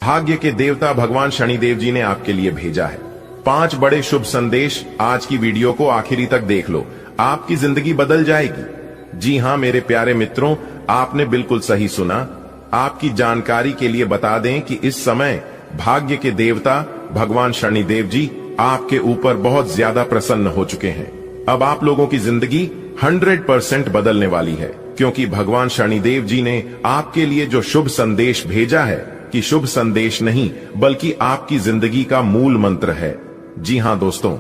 भाग्य के देवता भगवान शनिदेव जी ने आपके लिए भेजा है 5 बड़े शुभ संदेश। आज की वीडियो को आखिरी तक देख लो, आपकी जिंदगी बदल जाएगी। जी हां मेरे प्यारे मित्रों, आपने बिल्कुल सही सुना। आपकी जानकारी के लिए बता दें कि इस समय भाग्य के देवता भगवान शनिदेव जी आपके ऊपर बहुत ज्यादा प्रसन्न हो चुके हैं। अब आप लोगों की जिंदगी 100% बदलने वाली है, क्योंकि भगवान शनिदेव जी ने आपके लिए जो शुभ संदेश भेजा है कि शुभ संदेश नहीं बल्कि आपकी जिंदगी का मूल मंत्र है। जी हां दोस्तों,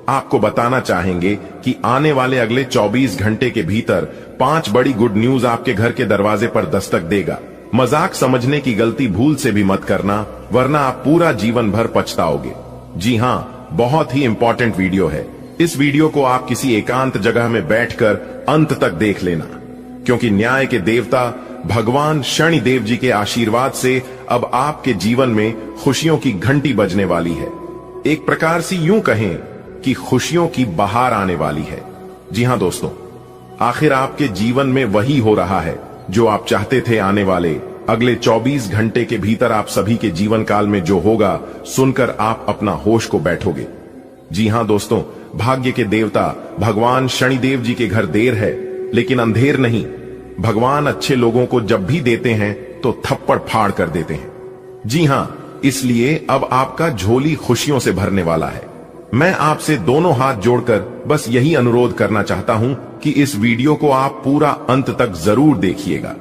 आपको बताना चाहेंगे कि आने वाले अगले 24 घंटे के भीतर 5 बड़ी गुड न्यूज आपके घर के दरवाजे पर दस्तक देगा। मजाक समझने की गलती भूल से भी मत करना, वरना आप पूरा जीवन भर पछताओगे। जी हां, बहुत ही इंपॉर्टेंट वीडियो है। इस वीडियो को आप किसी एकांत जगह में बैठकर अंत तक देख लेना, क्योंकि न्याय के देवता भगवान शनिदेव जी के आशीर्वाद से अब आपके जीवन में खुशियों की घंटी बजने वाली है। एक प्रकार से यूं कहें कि खुशियों की बहार आने वाली है। जी हां दोस्तों, आखिर आपके जीवन में वही हो रहा है जो आप चाहते थे। आने वाले अगले 24 घंटे के भीतर आप सभी के जीवन काल में जो होगा, सुनकर आप अपना होश को बैठोगे। जी हां दोस्तों, भाग्य के देवता भगवान शनिदेव जी के घर देर है लेकिन अंधेर नहीं। भगवान अच्छे लोगों को जब भी देते हैं तो थप्पड़ फाड़ कर देते हैं। जी हां, इसलिए अब आपका झोली खुशियों से भरने वाला है। मैं आपसे दोनों हाथ जोड़कर बस यही अनुरोध करना चाहता हूं कि इस वीडियो को आप पूरा अंत तक जरूर देखिएगा।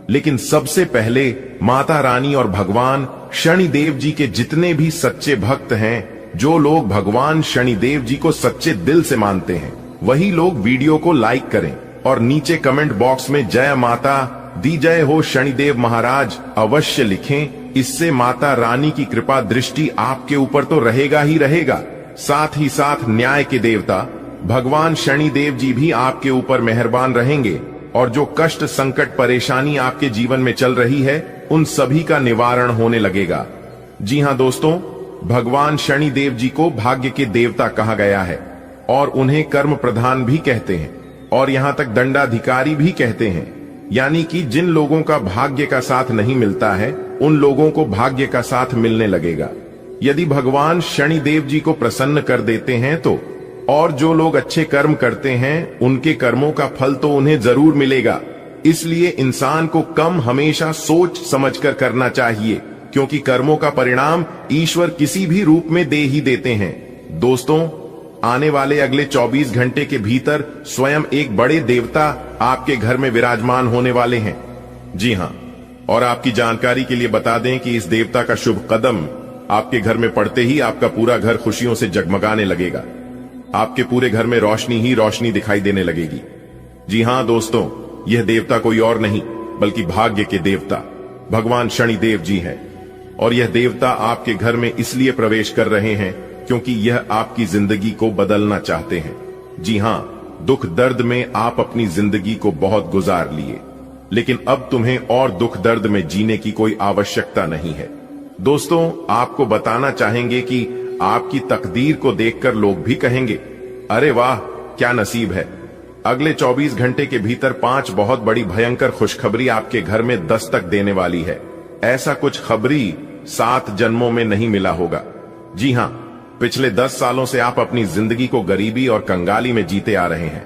लेकिन सबसे पहले माता रानी और भगवान शनिदेव जी के जितने भी सच्चे भक्त हैं, जो लोग भगवान शनिदेव जी को सच्चे दिल से मानते हैं, वही लोग वीडियो को लाइक करें और नीचे कमेंट बॉक्स में जय माता दी जय हो शनिदेव महाराज अवश्य लिखें। इससे माता रानी की कृपा दृष्टि आपके ऊपर तो रहेगा ही रहेगा, साथ ही साथ न्याय के देवता भगवान शनिदेव जी भी आपके ऊपर मेहरबान रहेंगे और जो कष्ट संकट परेशानी आपके जीवन में चल रही है उन सभी का निवारण होने लगेगा। जी हां दोस्तों, भगवान शनिदेव जी को भाग्य के देवता कहा गया है और उन्हें कर्म प्रधान भी कहते हैं और यहां तक दंडाधिकारी भी कहते हैं। यानी कि जिन लोगों का भाग्य का साथ नहीं मिलता है उन लोगों को भाग्य का साथ मिलने लगेगा। यदि भगवान शनिदेव जी को प्रसन्न कर देते हैं तो, और जो लोग अच्छे कर्म करते हैं उनके कर्मों का फल तो उन्हें जरूर मिलेगा। इसलिए इंसान को कम हमेशा सोच समझकर करना चाहिए, क्योंकि कर्मों का परिणाम ईश्वर किसी भी रूप में दे ही देते हैं। दोस्तों, आने वाले अगले 24 घंटे के भीतर स्वयं एक बड़े देवता आपके घर में विराजमान होने वाले हैं। जी हां, और आपकी जानकारी के लिए बता दें कि इस देवता का शुभ कदम आपके घर में पड़ते ही आपका पूरा घर खुशियों से जगमगाने लगेगा। आपके पूरे घर में रोशनी ही रोशनी दिखाई देने लगेगी। जी हां दोस्तों, यह देवता कोई और नहीं बल्कि भाग्य के देवता भगवान शनिदेव जी हैं। और यह देवता आपके घर में इसलिए प्रवेश कर रहे हैं क्योंकि यह आपकी जिंदगी को बदलना चाहते हैं। जी हां, दुख दर्द में आप अपनी जिंदगी को बहुत गुजार लिए, लेकिन अब तुम्हें और दुख दर्द में जीने की कोई आवश्यकता नहीं है। दोस्तों, आपको बताना चाहेंगे कि आपकी तकदीर को देखकर लोग भी कहेंगे, अरे वाह क्या नसीब है। अगले 24 घंटे के भीतर 5 बहुत बड़ी भयंकर खुशखबरी आपके घर में दस्तक देने वाली है। ऐसा कुछ खबरी 7 जन्मों में नहीं मिला होगा। जी हां, पिछले 10 सालों से आप अपनी जिंदगी को गरीबी और कंगाली में जीते आ रहे हैं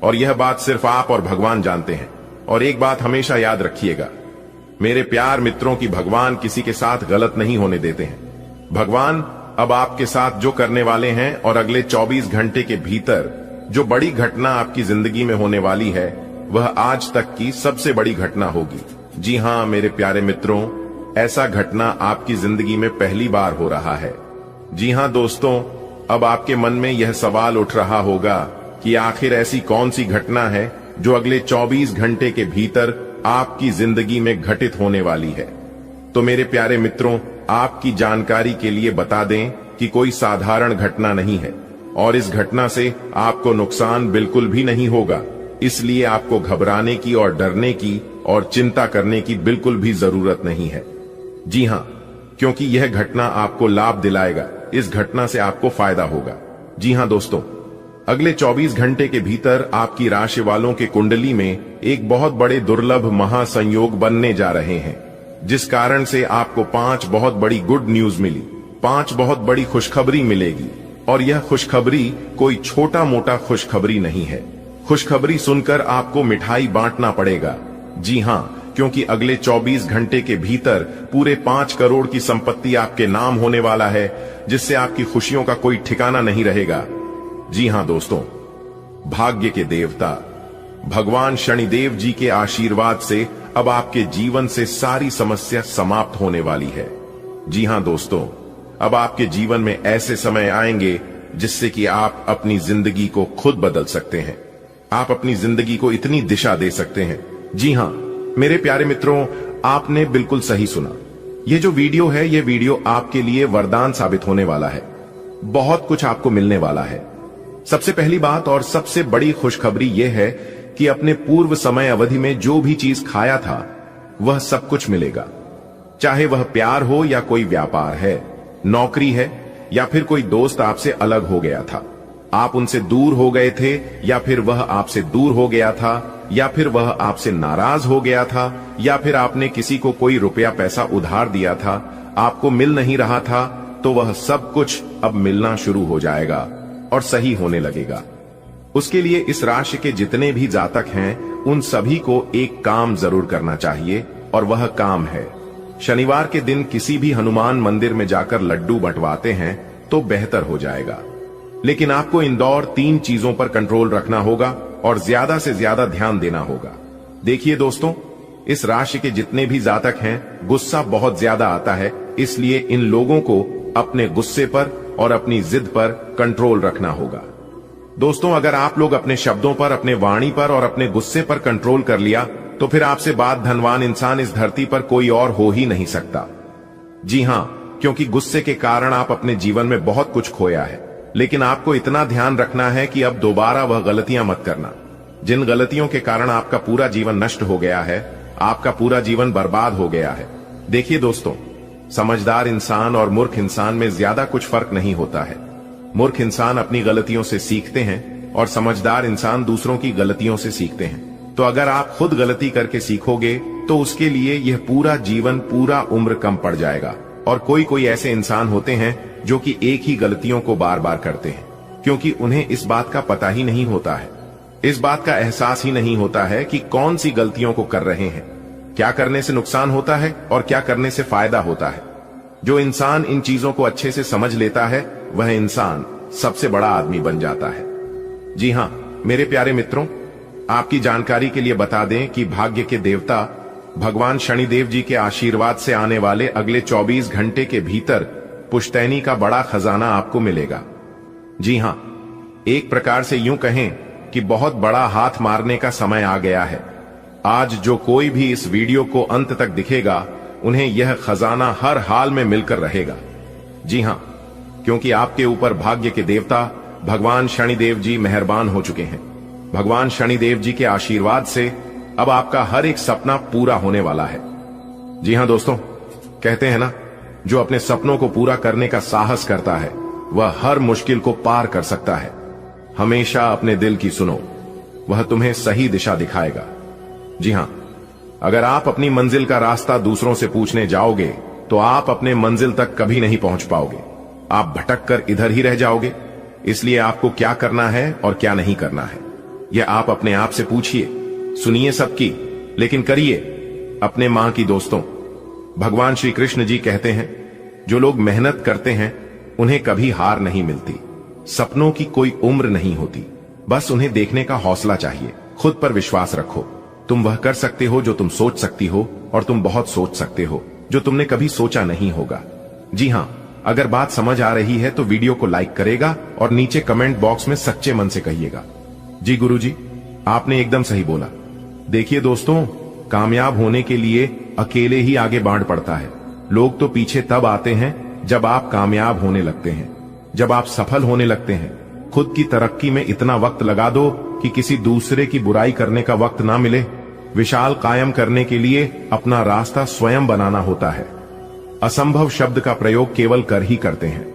और यह बात सिर्फ आप और भगवान जानते हैं। और एक बात हमेशा याद रखिएगा मेरे प्यार मित्रों की भगवान किसी के साथ गलत नहीं होने देते हैं। भगवान अब आपके साथ जो करने वाले हैं और अगले 24 घंटे के भीतर जो बड़ी घटना आपकी जिंदगी में होने वाली है, वह आज तक की सबसे बड़ी घटना होगी। जी हां मेरे प्यारे मित्रों, ऐसा घटना आपकी जिंदगी में पहली बार हो रहा है। जी हां दोस्तों, अब आपके मन में यह सवाल उठ रहा होगा कि आखिर ऐसी कौन सी घटना है जो अगले 24 घंटे के भीतर आपकी जिंदगी में घटित होने वाली है। तो मेरे प्यारे मित्रों, आपकी जानकारी के लिए बता दें कि कोई साधारण घटना नहीं है और इस घटना से आपको नुकसान बिल्कुल भी नहीं होगा। इसलिए आपको घबराने की और डरने की और चिंता करने की बिल्कुल भी जरूरत नहीं है। जी हां, क्योंकि यह घटना आपको लाभ दिलाएगा। इस घटना से आपको फायदा होगा। जी हां दोस्तों, अगले 24 घंटे के भीतर आपकी राशि वालों के कुंडली में एक बहुत बड़े दुर्लभ महासंयोग बनने जा रहे हैं। जिस कारण से आपको 5 बहुत बड़ी गुड न्यूज मिली, 5 बहुत बड़ी खुशखबरी मिलेगी। और यह खुशखबरी कोई छोटा मोटा खुशखबरी नहीं है। खुशखबरी सुनकर आपको मिठाई बांटना पड़ेगा। जी हां, क्योंकि अगले 24 घंटे के भीतर पूरे 5 करोड़ की संपत्ति आपके नाम होने वाला है, जिससे आपकी खुशियों का कोई ठिकाना नहीं रहेगा। जी हां दोस्तों, भाग्य के देवता भगवान शनिदेव जी के आशीर्वाद से अब आपके जीवन से सारी समस्या समाप्त होने वाली है। जी हां दोस्तों, अब आपके जीवन में ऐसे समय आएंगे जिससे कि आप अपनी जिंदगी को खुद बदल सकते हैं। आप अपनी जिंदगी को इतनी दिशा दे सकते हैं। जी हां मेरे प्यारे मित्रों, आपने बिल्कुल सही सुना। ये जो वीडियो है, ये वीडियो आपके लिए वरदान साबित होने वाला है। बहुत कुछ आपको मिलने वाला है। सबसे पहली बात और सबसे बड़ी खुशखबरी यह है कि अपने पूर्व समय अवधि में जो भी चीज खाया था वह सब कुछ मिलेगा। चाहे वह प्यार हो या कोई व्यापार है, नौकरी है या फिर कोई दोस्त आपसे अलग हो गया था, आप उनसे दूर हो गए थे या फिर वह आपसे दूर हो गया था, या फिर वह आपसे नाराज हो गया था, या फिर आपने किसी को कोई रुपया पैसा उधार दिया था, आपको मिल नहीं रहा था, तो वह सब कुछ अब मिलना शुरू हो जाएगा और सही होने लगेगा। उसके लिए इस राशि के जितने भी जातक हैं, उन सभी को एक काम जरूर करना चाहिए, और वह काम है शनिवार के दिन किसी भी हनुमान मंदिर में जाकर लड्डू बंटवाते हैं तो बेहतर हो जाएगा। लेकिन आपको इन दौर 3 चीजों पर कंट्रोल रखना होगा और ज्यादा से ज्यादा ध्यान देना होगा। देखिए दोस्तों, इस राशि के जितने भी जातक हैं, गुस्सा बहुत ज्यादा आता है, इसलिए इन लोगों को अपने गुस्से पर और अपनी जिद पर कंट्रोल रखना होगा। दोस्तों, अगर आप लोग अपने शब्दों पर, अपने वाणी पर और अपने गुस्से पर कंट्रोल कर लिया तो फिर आपसे बाद धनवान इंसान इस धरती पर कोई और हो ही नहीं सकता। जी हां, क्योंकि गुस्से के कारण आप अपने जीवन में बहुत कुछ खोया है। लेकिन आपको इतना ध्यान रखना है कि अब दोबारा वह गलतियां मत करना। जिन गलतियों के कारण आपका पूरा जीवन नष्ट हो गया है, आपका पूरा जीवन बर्बाद हो गया है। देखिए दोस्तों, समझदार इंसान और मूर्ख इंसान में ज्यादा कुछ फर्क नहीं होता है। मूर्ख इंसान अपनी गलतियों से सीखते हैं और समझदार इंसान दूसरों की गलतियों से सीखते हैं। तो अगर आप खुद गलती करके सीखोगे तो उसके लिए यह पूरा जीवन, पूरा उम्र कम पड़ जाएगा। और कोई ऐसे इंसान होते हैं जो कि एक ही गलतियों को बार बार करते हैं, क्योंकि उन्हें इस बात का पता ही नहीं होता है, इस बात का एहसास ही नहीं होता है कि कौन सी गलतियों को कर रहे हैं, क्या करने से नुकसान होता है और क्या करने से फायदा होता है। जो इंसान इन चीजों को अच्छे से समझ लेता है, वह इंसान सबसे बड़ा आदमी बन जाता है। जी हां मेरे प्यारे मित्रों, आपकी जानकारी के लिए बता दें कि भाग्य के देवता भगवान शनिदेव जी के आशीर्वाद से आने वाले अगले 24 घंटे के भीतर पुश्तैनी का बड़ा खजाना आपको मिलेगा। जी हां, एक प्रकार से यूं कहें कि बहुत बड़ा हाथ मारने का समय आ गया है। आज जो कोई भी इस वीडियो को अंत तक दिखेगा, उन्हें यह खजाना हर हाल में मिलकर रहेगा। जी हां, क्योंकि आपके ऊपर भाग्य के देवता भगवान शनिदेव जी मेहरबान हो चुके हैं। भगवान शनिदेव जी के आशीर्वाद से अब आपका हर एक सपना पूरा होने वाला है। जी हां दोस्तों, कहते हैं ना, जो अपने सपनों को पूरा करने का साहस करता है वह हर मुश्किल को पार कर सकता है। हमेशा अपने दिल की सुनो, वह तुम्हें सही दिशा दिखाएगा। जी हां, अगर आप अपनी मंजिल का रास्ता दूसरों से पूछने जाओगे तो आप अपने मंजिल तक कभी नहीं पहुंच पाओगे। आप भटक कर इधर ही रह जाओगे। इसलिए आपको क्या करना है और क्या नहीं करना है, यह आप अपने आप से पूछिए। सुनिए सबकी, लेकिन करिए अपने मां की। दोस्तों, भगवान श्री कृष्ण जी कहते हैं, जो लोग मेहनत करते हैं उन्हें कभी हार नहीं मिलती। सपनों की कोई उम्र नहीं होती, बस उन्हें देखने का हौसला चाहिए। खुद पर विश्वास रखो। तुम वह कर सकते हो जो तुम सोच सकती हो, और तुम बहुत सोच सकते हो जो तुमने कभी सोचा नहीं होगा। जी हां, अगर बात समझ आ रही है तो वीडियो को लाइक करेगा और नीचे कमेंट बॉक्स में सच्चे मन से कहिएगा, जी गुरुजी आपने एकदम सही बोला। देखिए दोस्तों, कामयाब होने के लिए अकेले ही आगे बाढ़ पड़ता है। लोग तो पीछे तब आते हैं जब आप कामयाब होने लगते हैं, जब आप सफल होने लगते हैं। खुद की तरक्की में इतना वक्त लगा दो कि किसी दूसरे की बुराई करने का वक्त ना मिले। विशाल कायम करने के लिए अपना रास्ता स्वयं बनाना होता है। असंभव शब्द का प्रयोग केवल कर ही करते हैं।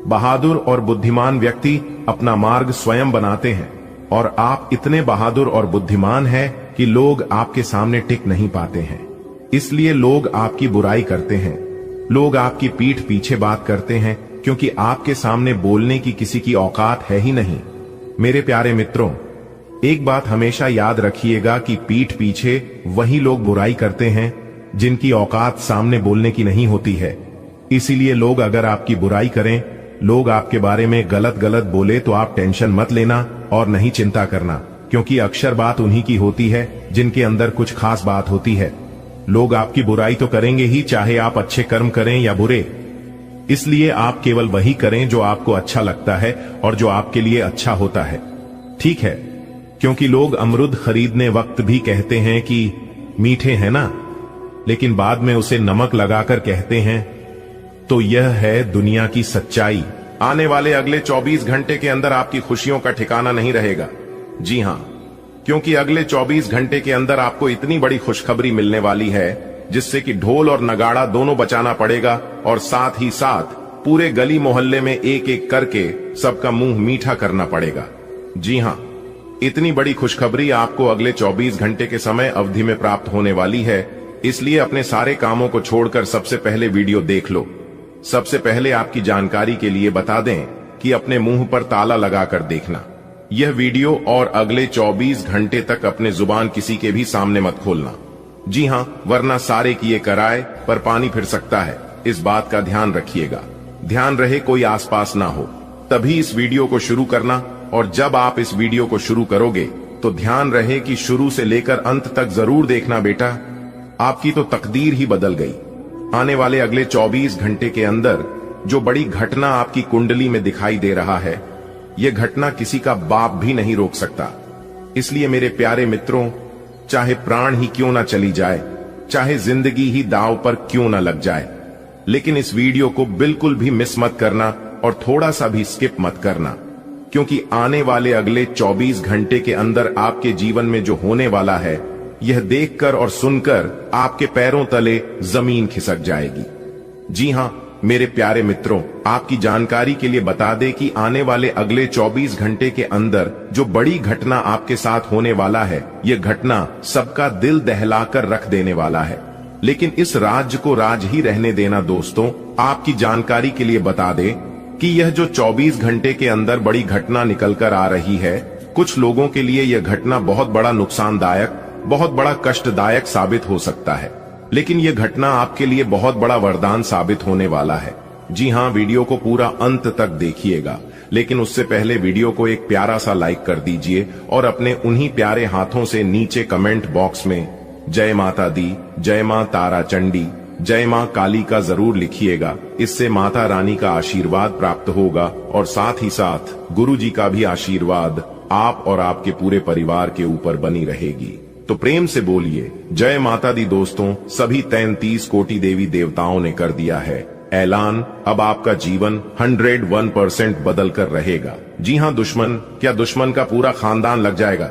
बहादुर और बुद्धिमान व्यक्ति अपना मार्ग स्वयं बनाते हैं, और आप इतने बहादुर और बुद्धिमान हैं कि लोग आपके सामने टिक नहीं पाते हैं। इसलिए लोग आपकी बुराई करते हैं। लोग आपकी पीठ पीछे बात करते हैं क्योंकि आपके सामने बोलने की किसी की औकात है ही नहीं। मेरे प्यारे मित्रों, एक बात हमेशा याद रखिएगा कि पीठ पीछे वही लोग बुराई करते हैं जिनकी औकात सामने बोलने की नहीं होती है। इसीलिए लोग अगर आपकी बुराई करें, लोग आपके बारे में गलत गलत बोले तो आप टेंशन मत लेना और नहीं चिंता करना, क्योंकि अक्सर बात उन्हीं की होती है जिनके अंदर कुछ खास बात होती है। लोग आपकी बुराई तो करेंगे ही, चाहे आप अच्छे कर्म करें या बुरे। इसलिए आप केवल वही करें जो आपको अच्छा लगता है और जो आपके लिए अच्छा होता है, ठीक है? क्योंकि लोग अमरूद खरीदने वक्त भी कहते हैं कि मीठे हैं ना, लेकिन बाद में उसे नमक लगाकर कहते हैं। तो यह है दुनिया की सच्चाई। आने वाले अगले 24 घंटे के अंदर आपकी खुशियों का ठिकाना नहीं रहेगा। जी हां, क्योंकि अगले 24 घंटे के अंदर आपको इतनी बड़ी खुशखबरी मिलने वाली है जिससे कि ढोल और नगाड़ा दोनों बचाना पड़ेगा और साथ ही साथ पूरे गली मोहल्ले में एक एक करके सबका मुंह मीठा करना पड़ेगा। जी हां, इतनी बड़ी खुशखबरी आपको अगले 24 घंटे के समय अवधि में प्राप्त होने वाली है। इसलिए अपने सारे कामों को छोड़कर सबसे पहले वीडियो देख लो। सबसे पहले आपकी जानकारी के लिए बता दें कि अपने मुंह पर ताला लगाकर देखना यह वीडियो, और अगले 24 घंटे तक अपने जुबान किसी के भी सामने मत खोलना। जी हां, वरना सारे किए कराए पर पानी फिर सकता है। इस बात का ध्यान रखिएगा। ध्यान रहे कोई आसपास ना हो, तभी इस वीडियो को शुरू करना। और जब आप इस वीडियो को शुरू करोगे तो ध्यान रहे कि शुरू से लेकर अंत तक जरूर देखना बेटा, आपकी तो तकदीर ही बदल गई। आने वाले अगले 24 घंटे के अंदर जो बड़ी घटना आपकी कुंडली में दिखाई दे रहा है, यह घटना किसी का बाप भी नहीं रोक सकता। इसलिए मेरे प्यारे मित्रों, चाहे प्राण ही क्यों ना चली जाए, चाहे जिंदगी ही दांव पर क्यों ना लग जाए, लेकिन इस वीडियो को बिल्कुल भी मिस मत करना और थोड़ा सा भी स्किप मत करना, क्योंकि आने वाले अगले 24 घंटे के अंदर आपके जीवन में जो होने वाला है, यह देखकर और सुनकर आपके पैरों तले जमीन खिसक जाएगी। जी हां मेरे प्यारे मित्रों, आपकी जानकारी के लिए बता दें कि आने वाले अगले 24 घंटे के अंदर जो बड़ी घटना आपके साथ होने वाला है, यह घटना सबका दिल दहलाकर रख देने वाला है। लेकिन इस राज को राज ही रहने देना दोस्तों। आपकी जानकारी के लिए बता दें कि यह जो 24 घंटे के अंदर बड़ी घटना निकल कर आ रही है, कुछ लोगों के लिए यह घटना बहुत बड़ा नुकसानदायक, बहुत बड़ा कष्टदायक साबित हो सकता है, लेकिन यह घटना आपके लिए बहुत बड़ा वरदान साबित होने वाला है। जी हां, वीडियो को पूरा अंत तक देखिएगा, लेकिन उससे पहले वीडियो को एक प्यारा सा लाइक कर दीजिए और अपने उन्हीं प्यारे हाथों से नीचे कमेंट बॉक्स में जय माता दी, जय मां तारा चंडी, जय मां काली का जरूर लिखिएगा। इससे माता रानी का आशीर्वाद प्राप्त होगा और साथ ही साथ गुरु जी का भी आशीर्वाद आप और आपके पूरे परिवार के ऊपर बनी रहेगी। तो प्रेम से बोलिए जय माता दी दोस्तों। सभी 33 कोटि देवी देवताओं ने कर दिया है ऐलान, अब आपका जीवन 101% बदल कर रहेगा। जी हां, दुश्मन, क्या दुश्मन का पूरा खानदान लग जाएगा,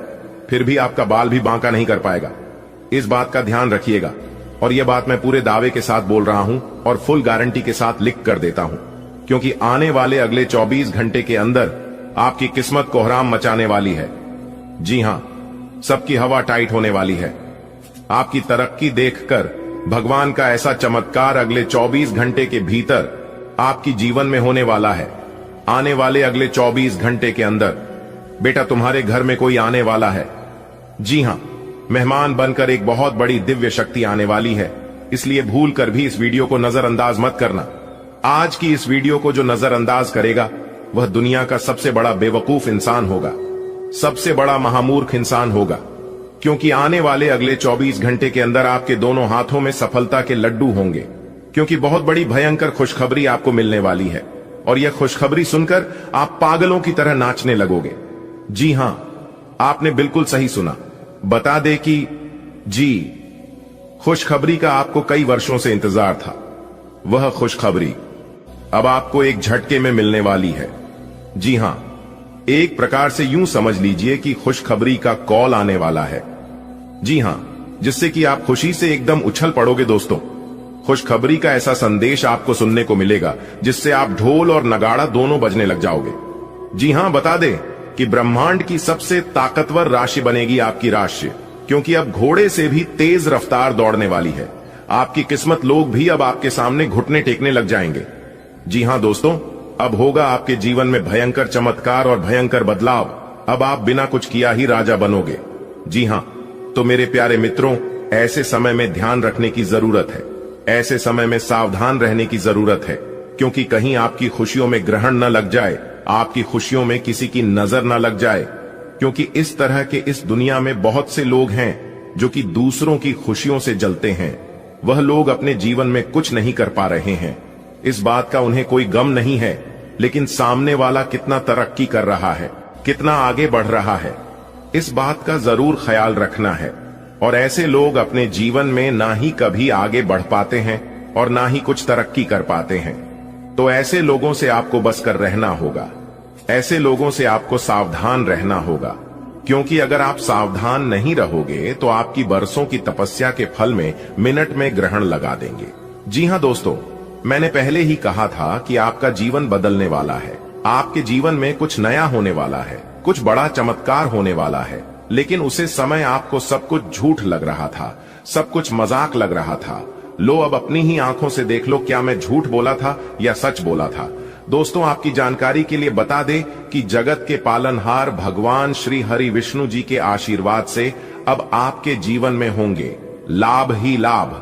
फिर भी आपका बाल भी बांका नहीं कर पाएगा। इस बात का ध्यान रखिएगा, और यह बात मैं पूरे दावे के साथ बोल रहा हूं और फुल गारंटी के साथ लिख कर देता हूं, क्योंकि आने वाले अगले 24 घंटे के अंदर आपकी किस्मत कोहराम मचाने वाली है। जी हां, सबकी हवा टाइट होने वाली है। आपकी तरक्की देखकर भगवान का ऐसा चमत्कार अगले 24 घंटे के भीतर आपकी जीवन में होने वाला है। आने वाले अगले 24 घंटे के अंदर बेटा तुम्हारे घर में कोई आने वाला है। जी हां, मेहमान बनकर एक बहुत बड़ी दिव्य शक्ति आने वाली है, इसलिए भूल कर भी इस वीडियो को नजरअंदाज मत करना। आज की इस वीडियो को जो नजरअंदाज करेगा वह दुनिया का सबसे बड़ा बेवकूफ इंसान होगा, सबसे बड़ा महामूर्ख इंसान होगा, क्योंकि आने वाले अगले 24 घंटे के अंदर आपके दोनों हाथों में सफलता के लड्डू होंगे, क्योंकि बहुत बड़ी भयंकर खुशखबरी आपको मिलने वाली है और यह खुशखबरी सुनकर आप पागलों की तरह नाचने लगोगे। जी हां, आपने बिल्कुल सही सुना। बता दे कि जी, खुशखबरी का आपको कई वर्षों से इंतजार था। वह खुशखबरी अब आपको एक झटके में मिलने वाली है। जी हां, एक प्रकार से यूं समझ लीजिए कि खुशखबरी का कॉल आने वाला है। जी हां, जिससे कि आप खुशी से एकदम उछल पड़ोगे दोस्तों। खुशखबरी का ऐसा संदेश आपको सुनने को मिलेगा जिससे आप ढोल और नगाड़ा दोनों बजने लग जाओगे। जी हां, बता दें कि ब्रह्मांड की सबसे ताकतवर राशि बनेगी आपकी राशि, क्योंकि अब घोड़े से भी तेज रफ्तार दौड़ने वाली है। आपकी किस्मत लोग भी अब आपके सामने घुटने टेकने लग जाएंगे। जी हां दोस्तों, अब होगा आपके जीवन में भयंकर चमत्कार और भयंकर बदलाव। अब आप बिना कुछ किया ही राजा बनोगे। जी हां, तो मेरे प्यारे मित्रों, ऐसे समय में ध्यान रखने की जरूरत है, ऐसे समय में सावधान रहने की जरूरत है, क्योंकि कहीं आपकी खुशियों में ग्रहण न लग जाए, आपकी खुशियों में किसी की नजर न लग जाए। क्योंकि इस तरह के इस दुनिया में बहुत से लोग हैं जो कि दूसरों की खुशियों से जलते हैं। वह लोग अपने जीवन में कुछ नहीं कर पा रहे हैं, इस बात का उन्हें कोई गम नहीं है, लेकिन सामने वाला कितना तरक्की कर रहा है, कितना आगे बढ़ रहा है, इस बात का जरूर ख्याल रखना है। और ऐसे लोग अपने जीवन में ना ही कभी आगे बढ़ पाते हैं और ना ही कुछ तरक्की कर पाते हैं। तो ऐसे लोगों से आपको बच कर रहना होगा, ऐसे लोगों से आपको सावधान रहना होगा, क्योंकि अगर आप सावधान नहीं रहोगे तो आपकी बरसों की तपस्या के फल में मिनट में ग्रहण लगा देंगे। जी हां दोस्तों, मैंने पहले ही कहा था कि आपका जीवन बदलने वाला है, आपके जीवन में कुछ नया होने वाला है, कुछ बड़ा चमत्कार होने वाला है। लेकिन उसे समय आपको सब कुछ झूठ लग रहा था, सब कुछ मजाक लग रहा था। लो अब अपनी ही आंखों से देख लो, क्या मैं झूठ बोला था या सच बोला था। दोस्तों, आपकी जानकारी के लिए बता दें कि जगत के पालनहार भगवान श्री हरि विष्णु जी के आशीर्वाद से अब आपके जीवन में होंगे लाभ ही लाभ।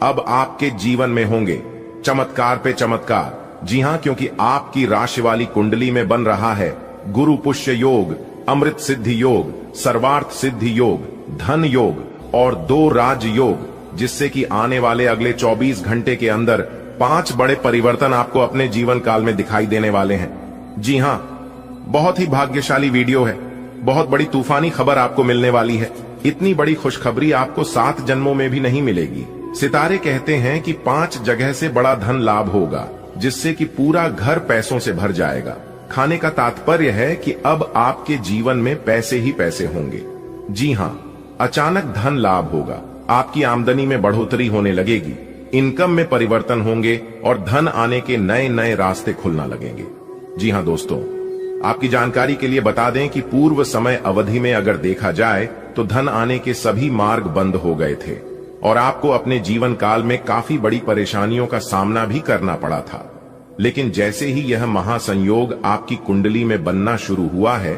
अब आपके जीवन में होंगे चमत्कार पे चमत्कार। जी हां, क्योंकि आपकी राशि वाली कुंडली में बन रहा है गुरु पुष्य योग, अमृत सिद्धि योग, सर्वार्थ सिद्धि योग, धन योग और 2 राज योग, जिससे कि आने वाले अगले 24 घंटे के अंदर 5 बड़े परिवर्तन आपको अपने जीवन काल में दिखाई देने वाले हैं। जी हां, बहुत ही भाग्यशाली वीडियो है, बहुत बड़ी तूफानी खबर आपको मिलने वाली है। इतनी बड़ी खुशखबरी आपको 7 जन्मों में भी नहीं मिलेगी। सितारे कहते हैं कि 5 जगह से बड़ा धन लाभ होगा, जिससे कि पूरा घर पैसों से भर जाएगा। खाने का तात्पर्य है कि अब आपके जीवन में पैसे ही पैसे होंगे। जी हां, अचानक धन लाभ होगा, आपकी आमदनी में बढ़ोतरी होने लगेगी, इनकम में परिवर्तन होंगे और धन आने के नए नए रास्ते खुलना लगेंगे। जी हां दोस्तों, आपकी जानकारी के लिए बता दें कि पूर्व समय अवधि में अगर देखा जाए तो धन आने के सभी मार्ग बंद हो गए थे और आपको अपने जीवन काल में काफी बड़ी परेशानियों का सामना भी करना पड़ा था। लेकिन जैसे ही यह महासंयोग आपकी कुंडली में बनना शुरू हुआ है,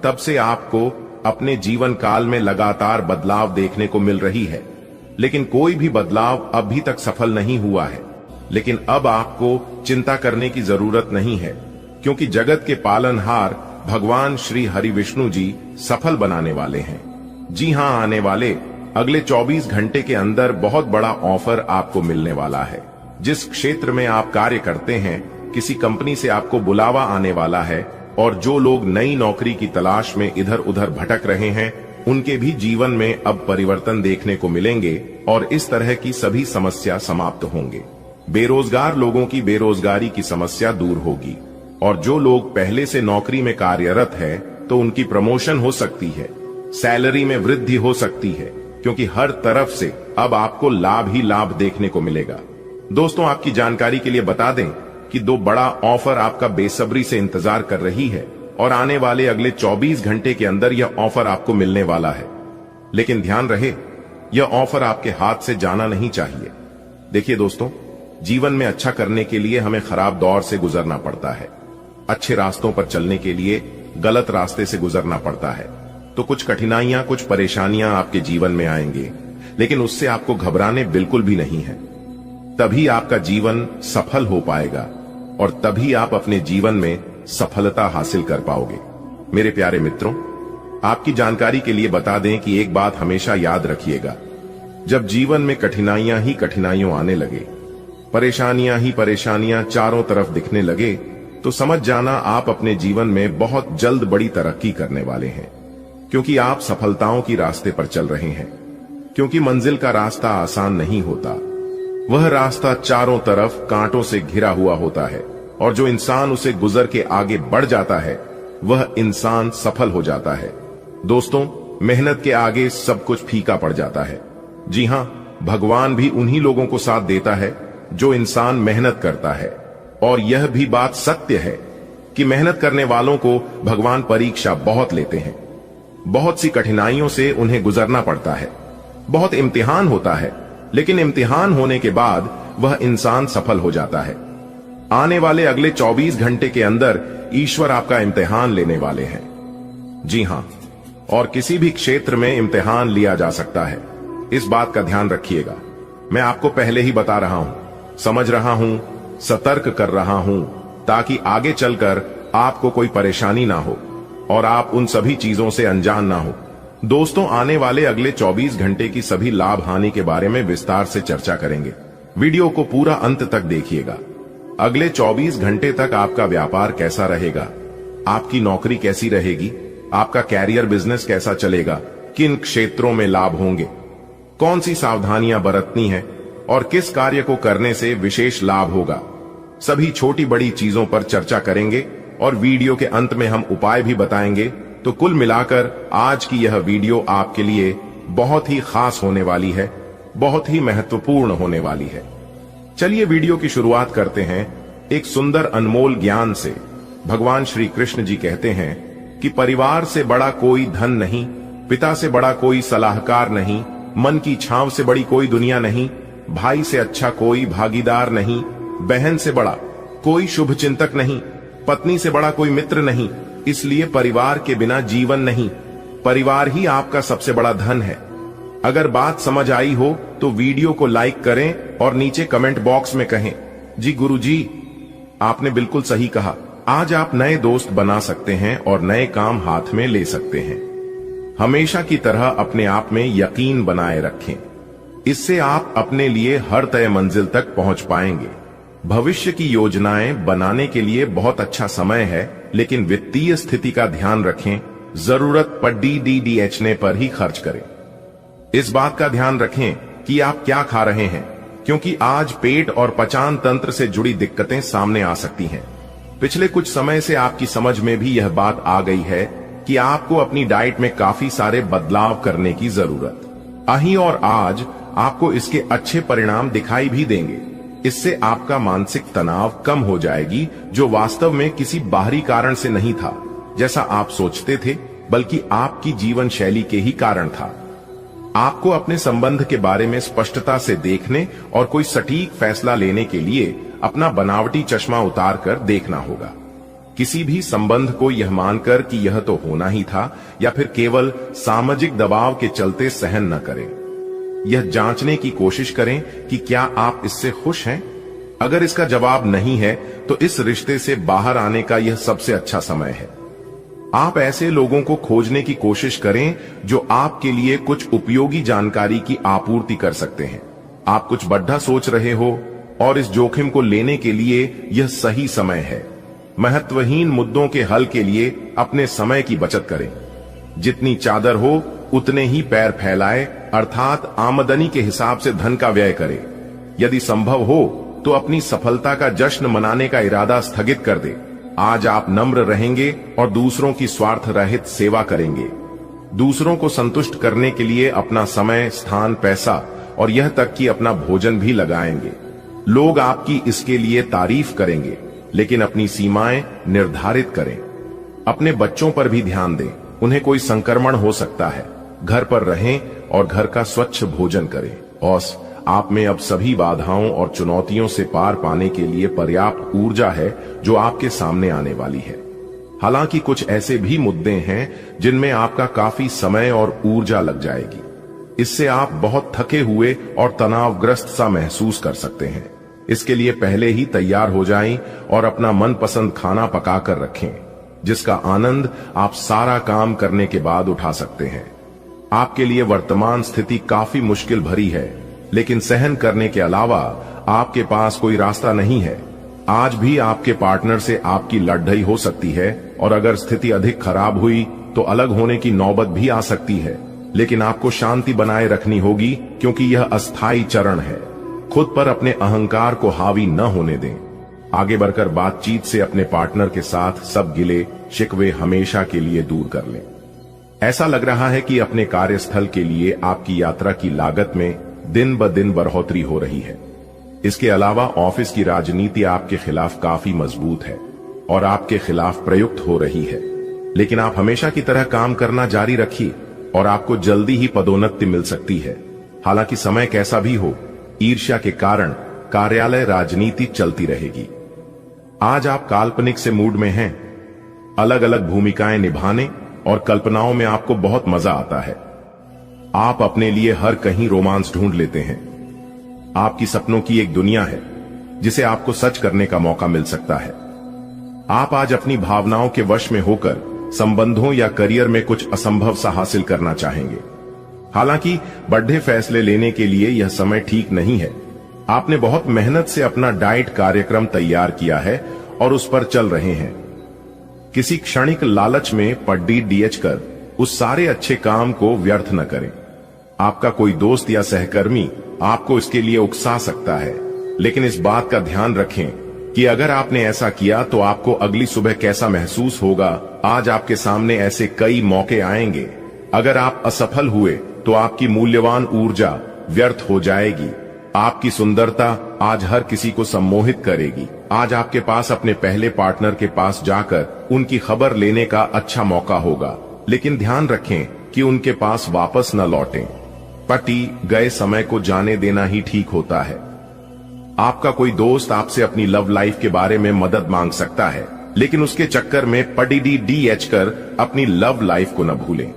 तब से आपको अपने जीवन काल में लगातार बदलाव देखने को मिल रही है। लेकिन कोई भी बदलाव अभी तक सफल नहीं हुआ है। लेकिन अब आपको चिंता करने की जरूरत नहीं है, क्योंकि जगत के पालनहार भगवान श्री हरि विष्णु जी सफल बनाने वाले हैं। जी हां, आने वाले अगले 24 घंटे के अंदर बहुत बड़ा ऑफर आपको मिलने वाला है। जिस क्षेत्र में आप कार्य करते हैं, किसी कंपनी से आपको बुलावा आने वाला है और जो लोग नई नौकरी की तलाश में इधर उधर भटक रहे हैं, उनके भी जीवन में अब परिवर्तन देखने को मिलेंगे और इस तरह की सभी समस्या समाप्त होंगे। बेरोजगार लोगों की बेरोजगारी की समस्या दूर होगी और जो लोग पहले से नौकरी में कार्यरत है तो उनकी प्रमोशन हो सकती है, सैलरी में वृद्धि हो सकती है, क्योंकि हर तरफ से अब आपको लाभ ही लाभ देखने को मिलेगा। दोस्तों, आपकी जानकारी के लिए बता दें कि 2 बड़ा ऑफर आपका बेसब्री से इंतजार कर रही है और आने वाले अगले 24 घंटे के अंदर यह ऑफर आपको मिलने वाला है। लेकिन ध्यान रहे, यह ऑफर आपके हाथ से जाना नहीं चाहिए। देखिए दोस्तों, जीवन में अच्छा करने के लिए हमें खराब दौर से गुजरना पड़ता है, अच्छे रास्तों पर चलने के लिए गलत रास्ते से गुजरना पड़ता है। तो कुछ कठिनाइयां, कुछ परेशानियां आपके जीवन में आएंगे, लेकिन उससे आपको घबराने बिल्कुल भी नहीं है। तभी आपका जीवन सफल हो पाएगा और तभी आप अपने जीवन में सफलता हासिल कर पाओगे। मेरे प्यारे मित्रों, आपकी जानकारी के लिए बता दें कि एक बात हमेशा याद रखिएगा, जब जीवन में कठिनाइयां ही कठिनाइयां आने लगे, परेशानियां ही परेशानियां चारों तरफ दिखने लगे, तो समझ जाना आप अपने जीवन में बहुत जल्द बड़ी तरक्की करने वाले हैं, क्योंकि आप सफलताओं की रास्ते पर चल रहे हैं। क्योंकि मंजिल का रास्ता आसान नहीं होता, वह रास्ता चारों तरफ कांटों से घिरा हुआ होता है और जो इंसान उसे गुजर के आगे बढ़ जाता है, वह इंसान सफल हो जाता है। दोस्तों, मेहनत के आगे सब कुछ फीका पड़ जाता है। जी हां, भगवान भी उन्हीं लोगों को साथ देता है जो इंसान मेहनत करता है। और यह भी बात सत्य है कि मेहनत करने वालों को भगवान परीक्षा बहुत लेते हैं। बहुत सी कठिनाइयों से उन्हें गुजरना पड़ता है, बहुत इम्तिहान होता है, लेकिन इम्तिहान होने के बाद वह इंसान सफल हो जाता है। आने वाले अगले 24 घंटे के अंदर ईश्वर आपका इम्तिहान लेने वाले हैं। जी हां, और किसी भी क्षेत्र में इम्तिहान लिया जा सकता है, इस बात का ध्यान रखिएगा। मैं आपको पहले ही बता रहा हूं, समझ रहा हूं, सतर्क कर रहा हूं, ताकि आगे चलकर आपको कोई परेशानी ना हो और आप उन सभी चीजों से अनजान ना हो। दोस्तों, आने वाले अगले 24 घंटे की सभी लाभ हानि के बारे में विस्तार से चर्चा करेंगे। वीडियो को पूरा अंत तक देखिएगा। अगले 24 घंटे तक आपका व्यापार कैसा रहेगा, आपकी नौकरी कैसी रहेगी, आपका कैरियर बिजनेस कैसा चलेगा, किन क्षेत्रों में लाभ होंगे, कौन सी सावधानियां बरतनी है और किस कार्य को करने से विशेष लाभ होगा, सभी छोटी बड़ी चीजों पर चर्चा करेंगे और वीडियो के अंत में हम उपाय भी बताएंगे। तो कुल मिलाकर आज की यह वीडियो आपके लिए बहुत ही खास होने वाली है, बहुत ही महत्वपूर्ण होने वाली है। चलिए वीडियो की शुरुआत करते हैं एक सुंदर अनमोल ज्ञान से। भगवान श्री कृष्ण जी कहते हैं कि परिवार से बड़ा कोई धन नहीं, पिता से बड़ा कोई सलाहकार नहीं, मन की छांव से बड़ी कोई दुनिया नहीं, भाई से अच्छा कोई भागीदार नहीं, बहन से बड़ा कोई शुभ चिंतक नहीं, पत्नी से बड़ा कोई मित्र नहीं। इसलिए परिवार के बिना जीवन नहीं, परिवार ही आपका सबसे बड़ा धन है। अगर बात समझ आई हो तो वीडियो को लाइक करें और नीचे कमेंट बॉक्स में कहें, जी गुरुजी, आपने बिल्कुल सही कहा। आज आप नए दोस्त बना सकते हैं और नए काम हाथ में ले सकते हैं। हमेशा की तरह अपने आप में यकीन बनाए रखें, इससे आप अपने लिए हर तय मंजिल तक पहुंच पाएंगे। भविष्य की योजनाएं बनाने के लिए बहुत अच्छा समय है, लेकिन वित्तीय स्थिति का ध्यान रखें। जरूरत पर DDDHने पर ही खर्च करें। इस बात का ध्यान रखें कि आप क्या खा रहे हैं, क्योंकि आज पेट और पचान तंत्र से जुड़ी दिक्कतें सामने आ सकती हैं। पिछले कुछ समय से आपकी समझ में भी यह बात आ गई है कि आपको अपनी डाइट में काफी सारे बदलाव करने की जरूरत आई और आज आपको इसके अच्छे परिणाम दिखाई भी देंगे। इससे आपका मानसिक तनाव कम हो जाएगी, जो वास्तव में किसी बाहरी कारण से नहीं था जैसा आप सोचते थे, बल्कि आपकी जीवन शैली के ही कारण था। आपको अपने संबंध के बारे में स्पष्टता से देखने और कोई सटीक फैसला लेने के लिए अपना बनावटी चश्मा उतार कर देखना होगा। किसी भी संबंध को यह मानकर कि यह तो होना ही था या फिर केवल सामाजिक दबाव के चलते सहन न करें। यह जांचने की कोशिश करें कि क्या आप इससे खुश हैं। अगर इसका जवाब नहीं है तो इस रिश्ते से बाहर आने का यह सबसे अच्छा समय है। आप ऐसे लोगों को खोजने की कोशिश करें जो आपके लिए कुछ उपयोगी जानकारी की आपूर्ति कर सकते हैं। आप कुछ बड़ा सोच रहे हो और इस जोखिम को लेने के लिए यह सही समय है। महत्वहीन मुद्दों के हल के लिए अपने समय की बचत करें। जितनी चादर हो उतने ही पैर फैलाए, अर्थात आमदनी के हिसाब से धन का व्यय करें। यदि संभव हो तो अपनी सफलता का जश्न मनाने का इरादा स्थगित कर दे। आज आप नम्र रहेंगे और दूसरों की स्वार्थ रहित सेवा करेंगे। दूसरों को संतुष्ट करने के लिए अपना समय, स्थान, पैसा और यह तक कि अपना भोजन भी लगाएंगे। लोग आपकी इसके लिए तारीफ करेंगे, लेकिन अपनी सीमाएं निर्धारित करें। अपने बच्चों पर भी ध्यान दें, उन्हें कोई संक्रमण हो सकता है। घर पर रहें और घर का स्वच्छ भोजन करें। और आप में अब सभी बाधाओं और चुनौतियों से पार पाने के लिए पर्याप्त ऊर्जा है जो आपके सामने आने वाली है। हालांकि कुछ ऐसे भी मुद्दे हैं जिनमें आपका काफी समय और ऊर्जा लग जाएगी। इससे आप बहुत थके हुए और तनावग्रस्त सा महसूस कर सकते हैं। इसके लिए पहले ही तैयार हो जाएं और अपना मनपसंद खाना पकाकर रखें, जिसका आनंद आप सारा काम करने के बाद उठा सकते हैं। आपके लिए वर्तमान स्थिति काफी मुश्किल भरी है, लेकिन सहन करने के अलावा आपके पास कोई रास्ता नहीं है। आज भी आपके पार्टनर से आपकी लड़ाई हो सकती है और अगर स्थिति अधिक खराब हुई तो अलग होने की नौबत भी आ सकती है। लेकिन आपको शांति बनाए रखनी होगी, क्योंकि यह अस्थायी चरण है। खुद पर अपने अहंकार को हावी न होने दें। आगे बढ़कर बातचीत से अपने पार्टनर के साथ सब गिले शिकवे हमेशा के लिए दूर कर लें। ऐसा लग रहा है कि अपने कार्यस्थल के लिए आपकी यात्रा की लागत में दिन ब दिन बढ़ोतरी हो रही है। इसके अलावा ऑफिस की राजनीति आपके खिलाफ काफी मजबूत है और आपके खिलाफ प्रयुक्त हो रही है। लेकिन आप हमेशा की तरह काम करना जारी रखिए और आपको जल्दी ही पदोन्नति मिल सकती है। हालांकि समय कैसा भी हो, ईर्ष्या के कारण कार्यालय राजनीति चलती रहेगी। आज आप काल्पनिक से मूड में हैं। अलग अलग भूमिकाएं निभाने और कल्पनाओं में आपको बहुत मजा आता है। आप अपने लिए हर कहीं रोमांस ढूंढ लेते हैं। आपकी सपनों की एक दुनिया है जिसे आपको सच करने का मौका मिल सकता है। आप आज अपनी भावनाओं के वश में होकर संबंधों या करियर में कुछ असंभव सा हासिल करना चाहेंगे। हालांकि बड़े फैसले लेने के लिए यह समय ठीक नहीं है। आपने बहुत मेहनत से अपना डाइट कार्यक्रम तैयार किया है और उस पर चल रहे हैं। किसी क्षणिक लालच में पड्डी डीएच कर उस सारे अच्छे काम को व्यर्थ न करें। आपका कोई दोस्त या सहकर्मी आपको इसके लिए उकसा सकता है, लेकिन इस बात का ध्यान रखें कि अगर आपने ऐसा किया तो आपको अगली सुबह कैसा महसूस होगा। आज आपके सामने ऐसे कई मौके आएंगे। अगर आप असफल हुए तो आपकी मूल्यवान ऊर्जा व्यर्थ हो जाएगी। आपकी सुंदरता आज हर किसी को सम्मोहित करेगी। आज आपके पास अपने पहले पार्टनर के पास जाकर उनकी खबर लेने का अच्छा मौका होगा, लेकिन ध्यान रखें कि उनके पास वापस न लौटें। पति गए समय को जाने देना ही ठीक होता है। आपका कोई दोस्त आपसे अपनी लव लाइफ के बारे में मदद मांग सकता है, लेकिन उसके चक्कर में पडी डीएच कर अपनी लव लाइफ को न भूलें।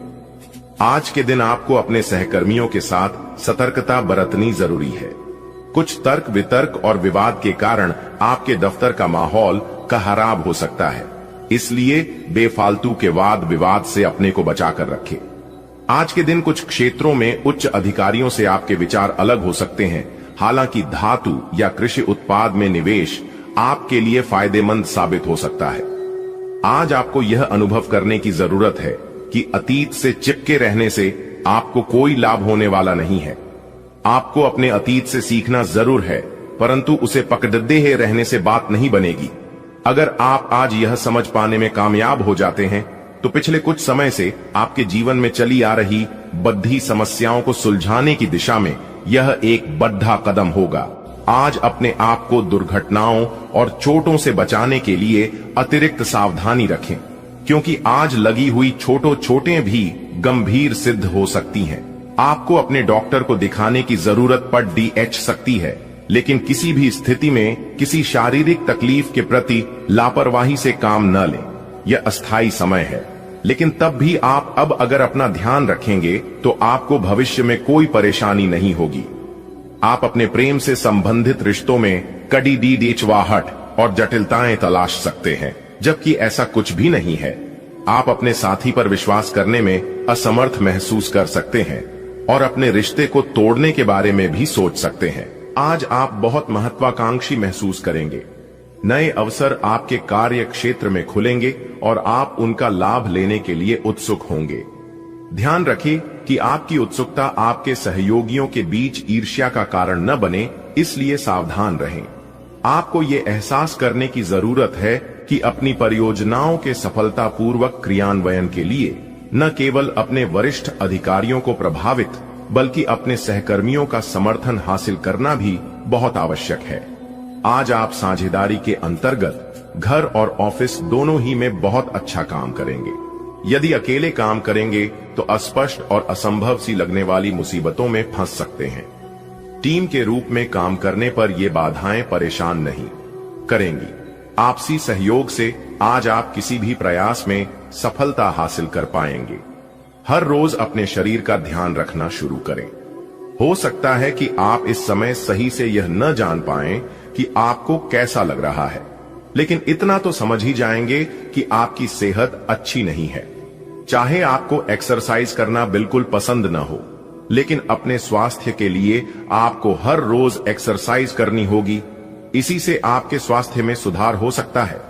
आज के दिन आपको अपने सहकर्मियों के साथ सतर्कता बरतनी जरूरी है। कुछ तर्क वितर्क और विवाद के कारण आपके दफ्तर का माहौल खराब हो सकता है, इसलिए बेफालतू के वाद विवाद से अपने को बचाकर रखें। आज के दिन कुछ क्षेत्रों में उच्च अधिकारियों से आपके विचार अलग हो सकते हैं। हालांकि धातु या कृषि उत्पाद में निवेश आपके लिए फायदेमंद साबित हो सकता है। आज आपको यह अनुभव करने की जरूरत है कि अतीत से चिपके रहने से आपको कोई लाभ होने वाला नहीं है। आपको अपने अतीत से सीखना जरूर है, परंतु उसे पकड़े रहने से बात नहीं बनेगी। अगर आप आज यह समझ पाने में कामयाब हो जाते हैं तो पिछले कुछ समय से आपके जीवन में चली आ रही बद्धी समस्याओं को सुलझाने की दिशा में यह एक बड़ा कदम होगा। आज अपने आप को दुर्घटनाओं और चोटों से बचाने के लिए अतिरिक्त सावधानी रखें, क्योंकि आज लगी हुई छोटे भी गंभीर सिद्ध हो सकती हैं। आपको अपने डॉक्टर को दिखाने की जरूरत पड़ डीएच सकती है, लेकिन किसी भी स्थिति में किसी शारीरिक तकलीफ के प्रति लापरवाही से काम न लें। यह अस्थायी समय है, लेकिन तब भी आप अब अगर अपना ध्यान रखेंगे तो आपको भविष्य में कोई परेशानी नहीं होगी। आप अपने प्रेम से संबंधित रिश्तों में कड़ी डीडीचवाहट और जटिलताएं तलाश सकते हैं, जबकि ऐसा कुछ भी नहीं है। आप अपने साथी पर विश्वास करने में असमर्थ महसूस कर सकते हैं और अपने रिश्ते को तोड़ने के बारे में भी सोच सकते हैं। आज आप बहुत महत्वाकांक्षी महसूस करेंगे। नए अवसर आपके कार्य क्षेत्र में खुलेंगे और आप उनका लाभ लेने के लिए उत्सुक होंगे। ध्यान रखें कि आपकी उत्सुकता आपके सहयोगियों के बीच ईर्ष्या का कारण न बने, इसलिए सावधान रहें। आपको ये एहसास करने की जरूरत है कि अपनी परियोजनाओं के सफलतापूर्वक क्रियान्वयन के लिए न केवल अपने वरिष्ठ अधिकारियों को प्रभावित, बल्कि अपने सहकर्मियों का समर्थन हासिल करना भी बहुत आवश्यक है। आज आप साझेदारी के अंतर्गत घर और ऑफिस दोनों ही में बहुत अच्छा काम करेंगे। यदि अकेले काम करेंगे तो अस्पष्ट और असंभव सी लगने वाली मुसीबतों में फंस सकते हैं। टीम के रूप में काम करने पर ये बाधाएं परेशान नहीं करेंगी। आपसी सहयोग से आज आप किसी भी प्रयास में सफलता हासिल कर पाएंगे। हर रोज अपने शरीर का ध्यान रखना शुरू करें। हो सकता है कि आप इस समय सही से यह न जान पाएं कि आपको कैसा लग रहा है, लेकिन इतना तो समझ ही जाएंगे कि आपकी सेहत अच्छी नहीं है। चाहे आपको एक्सरसाइज करना बिल्कुल पसंद न हो, लेकिन अपने स्वास्थ्य के लिए आपको हर रोज एक्सरसाइज करनी होगी। इसी से आपके स्वास्थ्य में सुधार हो सकता है।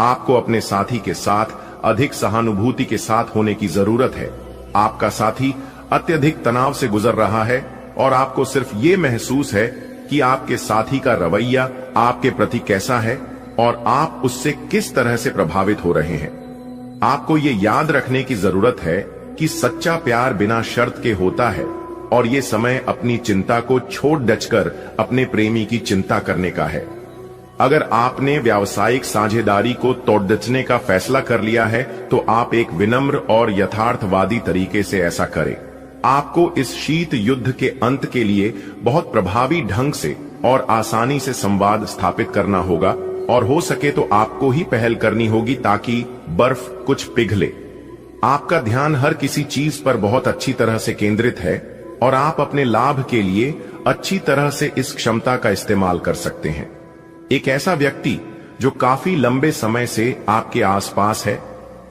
आपको अपने साथी के साथ अधिक सहानुभूति के साथ होने की जरूरत है। आपका साथी अत्यधिक तनाव से गुजर रहा है और आपको सिर्फ ये महसूस है कि आपके साथी का रवैया आपके प्रति कैसा है और आप उससे किस तरह से प्रभावित हो रहे हैं। आपको ये याद रखने की जरूरत है कि सच्चा प्यार बिना शर्त के होता है और ये समय अपनी चिंता को छोड़ डचकर अपने प्रेमी की चिंता करने का है। अगर आपने व्यावसायिक साझेदारी को तोड़ने का फैसला कर लिया है तो आप एक विनम्र और यथार्थवादी तरीके से ऐसा करें। आपको इस शीत युद्ध के अंत के लिए बहुत प्रभावी ढंग से और आसानी से संवाद स्थापित करना होगा, और हो सके तो आपको ही पहल करनी होगी ताकि बर्फ कुछ पिघले। आपका ध्यान हर किसी चीज पर बहुत अच्छी तरह से केंद्रित है और आप अपने लाभ के लिए अच्छी तरह से इस क्षमता का इस्तेमाल कर सकते हैं। एक ऐसा व्यक्ति जो काफी लंबे समय से आपके आसपास है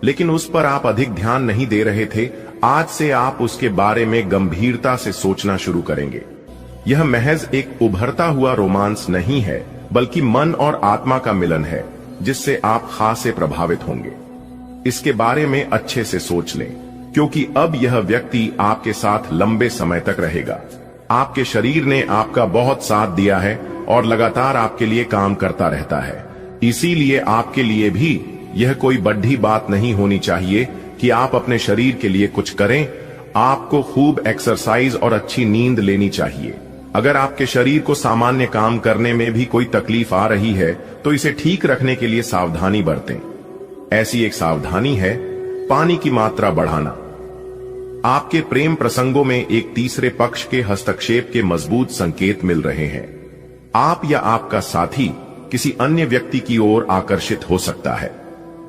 लेकिन उस पर आप अधिक ध्यान नहीं दे रहे थे, आज से आप उसके बारे में गंभीरता से सोचना शुरू करेंगे। यह महज एक उभरता हुआ रोमांस नहीं है, बल्कि मन और आत्मा का मिलन है जिससे आप खासे प्रभावित होंगे। इसके बारे में अच्छे से सोच लें, क्योंकि अब यह व्यक्ति आपके साथ लंबे समय तक रहेगा। आपके शरीर ने आपका बहुत साथ दिया है और लगातार आपके लिए काम करता रहता है। इसीलिए आपके लिए भी यह कोई बड़ी बात नहीं होनी चाहिए कि आप अपने शरीर के लिए कुछ करें। आपको खूब एक्सरसाइज और अच्छी नींद लेनी चाहिए। अगर आपके शरीर को सामान्य काम करने में भी कोई तकलीफ आ रही है तो इसे ठीक रखने के लिए सावधानी बरतें। ऐसी एक सावधानी है पानी की मात्रा बढ़ाना। आपके प्रेम प्रसंगों में एक तीसरे पक्ष के हस्तक्षेप के मजबूत संकेत मिल रहे हैं। आप या आपका साथी किसी अन्य व्यक्ति की ओर आकर्षित हो सकता है।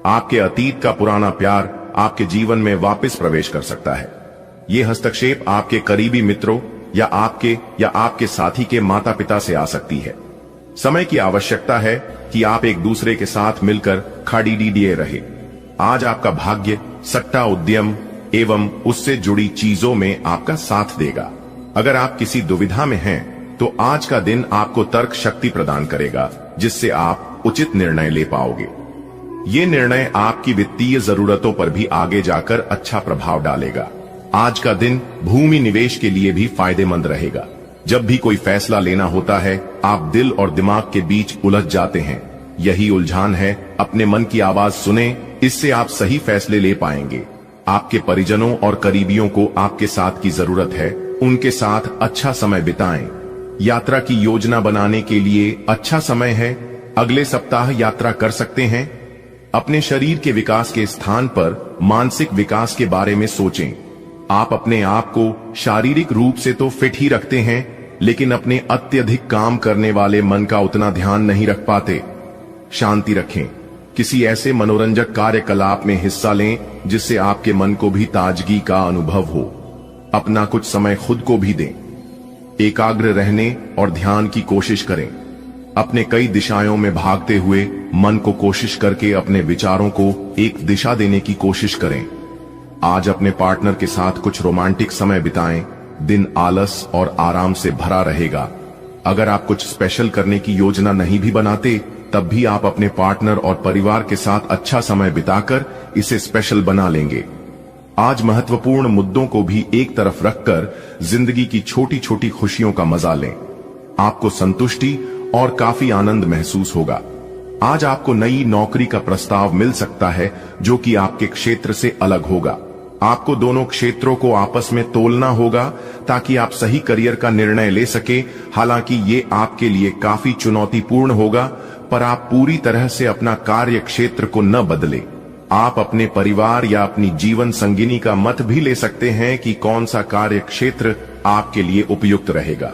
आपके अतीत का पुराना प्यार आपके जीवन में वापस प्रवेश कर सकता है। यह हस्तक्षेप आपके करीबी मित्रों या आपके साथी के माता पिता से आ सकती है। समय की आवश्यकता है कि आप एक दूसरे के साथ मिलकर खड़ीडीडिए रहे। आज आपका भाग्य सट्टा उद्यम एवं उससे जुड़ी चीजों में आपका साथ देगा। अगर आप किसी दुविधा में हैं, तो आज का दिन आपको तर्क शक्ति प्रदान करेगा, जिससे आप उचित निर्णय ले पाओगे। ये निर्णय आपकी वित्तीय जरूरतों पर भी आगे जाकर अच्छा प्रभाव डालेगा। आज का दिन भूमि निवेश के लिए भी फायदेमंद रहेगा। जब भी कोई फैसला लेना होता है, आप दिल और दिमाग के बीच उलझ जाते हैं। यही उलझान है। अपने मन की आवाज सुने, इससे आप सही फैसले ले पाएंगे। आपके परिजनों और करीबियों को आपके साथ की जरूरत है। उनके साथ अच्छा समय बिताएं। यात्रा की योजना बनाने के लिए अच्छा समय है। अगले सप्ताह यात्रा कर सकते हैं। अपने शरीर के विकास के स्थान पर मानसिक विकास के बारे में सोचें। आप अपने आप को शारीरिक रूप से तो फिट ही रखते हैं, लेकिन अपने अत्यधिक काम करने वाले मन का उतना ध्यान नहीं रख पाते। शांति रखें। किसी ऐसे मनोरंजक कार्यकलाप में हिस्सा लें जिससे आपके मन को भी ताजगी का अनुभव हो। अपना कुछ समय खुद को भी दें। एकाग्र रहने और ध्यान की कोशिश करें। अपने कई दिशाओं में भागते हुए मन को कोशिश करके अपने विचारों को एक दिशा देने की कोशिश करें। आज अपने पार्टनर के साथ कुछ रोमांटिक समय बिताएं। दिन आलस और आराम से भरा रहेगा। अगर आप कुछ स्पेशल करने की योजना नहीं भी बनाते, तब भी आप अपने पार्टनर और परिवार के साथ अच्छा समय बिताकर इसे स्पेशल बना लेंगे। आज महत्वपूर्ण मुद्दों को भी एक तरफ रखकर जिंदगी की छोटी छोटी खुशियों का मजा लें। आपको संतुष्टि और काफी आनंद महसूस होगा। आज आपको नई नौकरी का प्रस्ताव मिल सकता है जो कि आपके क्षेत्र से अलग होगा। आपको दोनों क्षेत्रों को आपस में तोलना होगा ताकि आप सही करियर का निर्णय ले सके। हालांकि ये आपके लिए काफी चुनौतीपूर्ण होगा, पर आप पूरी तरह से अपना कार्य क्षेत्र को न बदले। आप अपने परिवार या अपनी जीवन संगिनी का मत भी ले सकते हैं कि कौन सा कार्य क्षेत्र आपके लिए उपयुक्त रहेगा।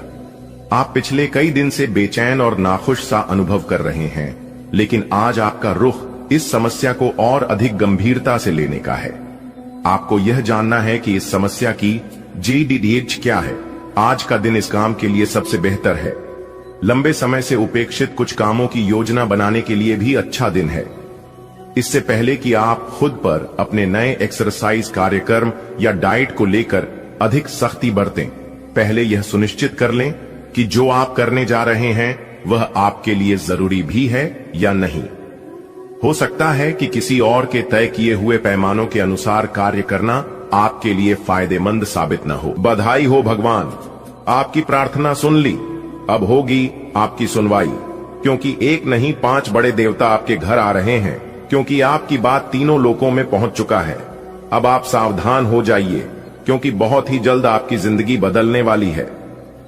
आप पिछले कई दिन से बेचैन और नाखुश सा अनुभव कर रहे हैं, लेकिन आज आपका रुख इस समस्या को और अधिक गंभीरता से लेने का है। आपको यह जानना है कि इस समस्या की JDDH क्या है। आज का दिन इस काम के लिए सबसे बेहतर है। लंबे समय से उपेक्षित कुछ कामों की योजना बनाने के लिए भी अच्छा दिन है। इससे पहले कि आप खुद पर अपने नए एक्सरसाइज कार्यक्रम या डाइट को लेकर अधिक सख्ती बरतें, पहले यह सुनिश्चित कर लें कि जो आप करने जा रहे हैं वह आपके लिए जरूरी भी है या नहीं। हो सकता है कि किसी और के तय किए हुए पैमानों के अनुसार कार्य करना आपके लिए फायदेमंद साबित न हो। बधाई हो भगवान, आपकी प्रार्थना सुन ली। अब होगी आपकी सुनवाई, क्योंकि एक नहीं 5 बड़े देवता आपके घर आ रहे हैं, क्योंकि आपकी बात तीनों लोकों में पहुंच चुका है। अब आप सावधान हो जाइए, क्योंकि बहुत ही जल्द आपकी जिंदगी बदलने वाली है।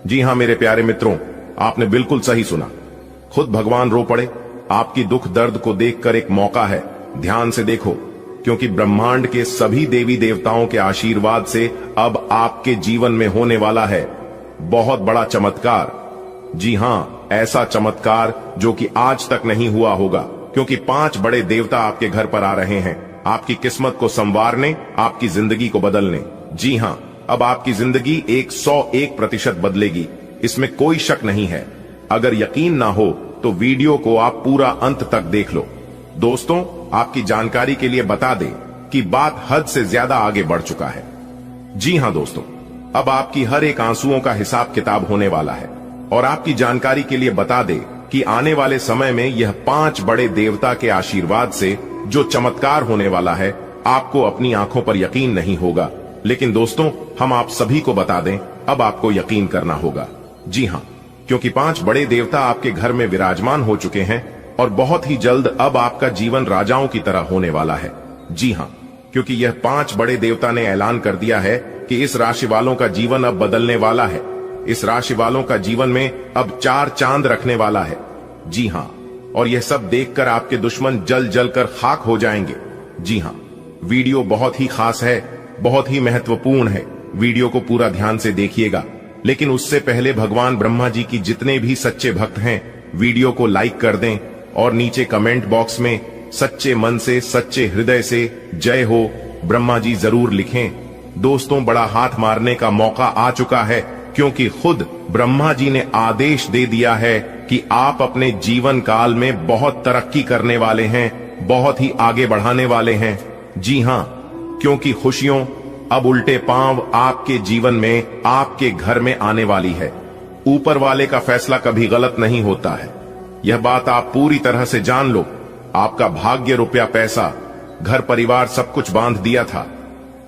जी हां मेरे प्यारे मित्रों, आपने बिल्कुल सही सुना। खुद भगवान रो पड़े। आपकी दुख दर्द को देखकर एक मौका है। ध्यान से देखो, क्योंकि ब्रह्मांड के सभी देवी देवताओं के आशीर्वाद से अब आपके जीवन में होने वाला है बहुत बड़ा चमत्कार। जी हां, ऐसा चमत्कार जो कि आज तक नहीं हुआ होगा, क्योंकि 5 बड़े देवता आपके घर पर आ रहे हैं आपकी किस्मत को संवारने, आपकी जिंदगी को बदलने। जी हां, अब आपकी जिंदगी 101% बदलेगी, इसमें कोई शक नहीं है। अगर यकीन ना हो तो वीडियो को आप पूरा अंत तक देख लो। दोस्तों, आपकी जानकारी के लिए बता दें कि बात हद से ज्यादा आगे बढ़ चुका है। जी हां दोस्तों, अब आपकी हर एक आंसुओं का हिसाब किताब होने वाला है। और आपकी जानकारी के लिए बता दें कि आने वाले समय में यह 5 बड़े देवता के आशीर्वाद से जो चमत्कार होने वाला है, आपको अपनी आंखों पर यकीन नहीं होगा। लेकिन दोस्तों, हम आप सभी को बता दें, अब आपको यकीन करना होगा। जी हां, क्योंकि 5 बड़े देवता आपके घर में विराजमान हो चुके हैं और बहुत ही जल्द अब आपका जीवन राजाओं की तरह होने वाला है। जी हां, क्योंकि यह 5 बड़े देवता ने ऐलान कर दिया है कि इस राशि वालों का जीवन अब बदलने वाला है। इस राशि वालों का जीवन में अब 4 चांद रखने वाला है। जी हां, और यह सब देखकर आपके दुश्मन जल जल कर खाक हो जाएंगे। जी हां, वीडियो बहुत ही खास है, बहुत ही महत्वपूर्ण है। वीडियो को पूरा ध्यान से देखिएगा। लेकिन उससे पहले भगवान ब्रह्मा जी की जितने भी सच्चे भक्त हैं, वीडियो को लाइक कर दें और नीचे कमेंट बॉक्स में सच्चे मन से, सच्चे हृदय से जय हो ब्रह्मा जी जरूर लिखें। दोस्तों, बड़ा हाथ मारने का मौका आ चुका है, क्योंकि खुद ब्रह्मा जी ने आदेश दे दिया है कि आप अपने जीवन काल में बहुत तरक्की करने वाले हैं, बहुत ही आगे बढ़ाने वाले हैं। जी हां, क्योंकि खुशियों अब उल्टे पांव आपके जीवन में, आपके घर में आने वाली है। ऊपर वाले का फैसला कभी गलत नहीं होता है, यह बात आप पूरी तरह से जान लो। आपका भाग्य, रुपया, पैसा, घर परिवार सब कुछ बांध दिया था,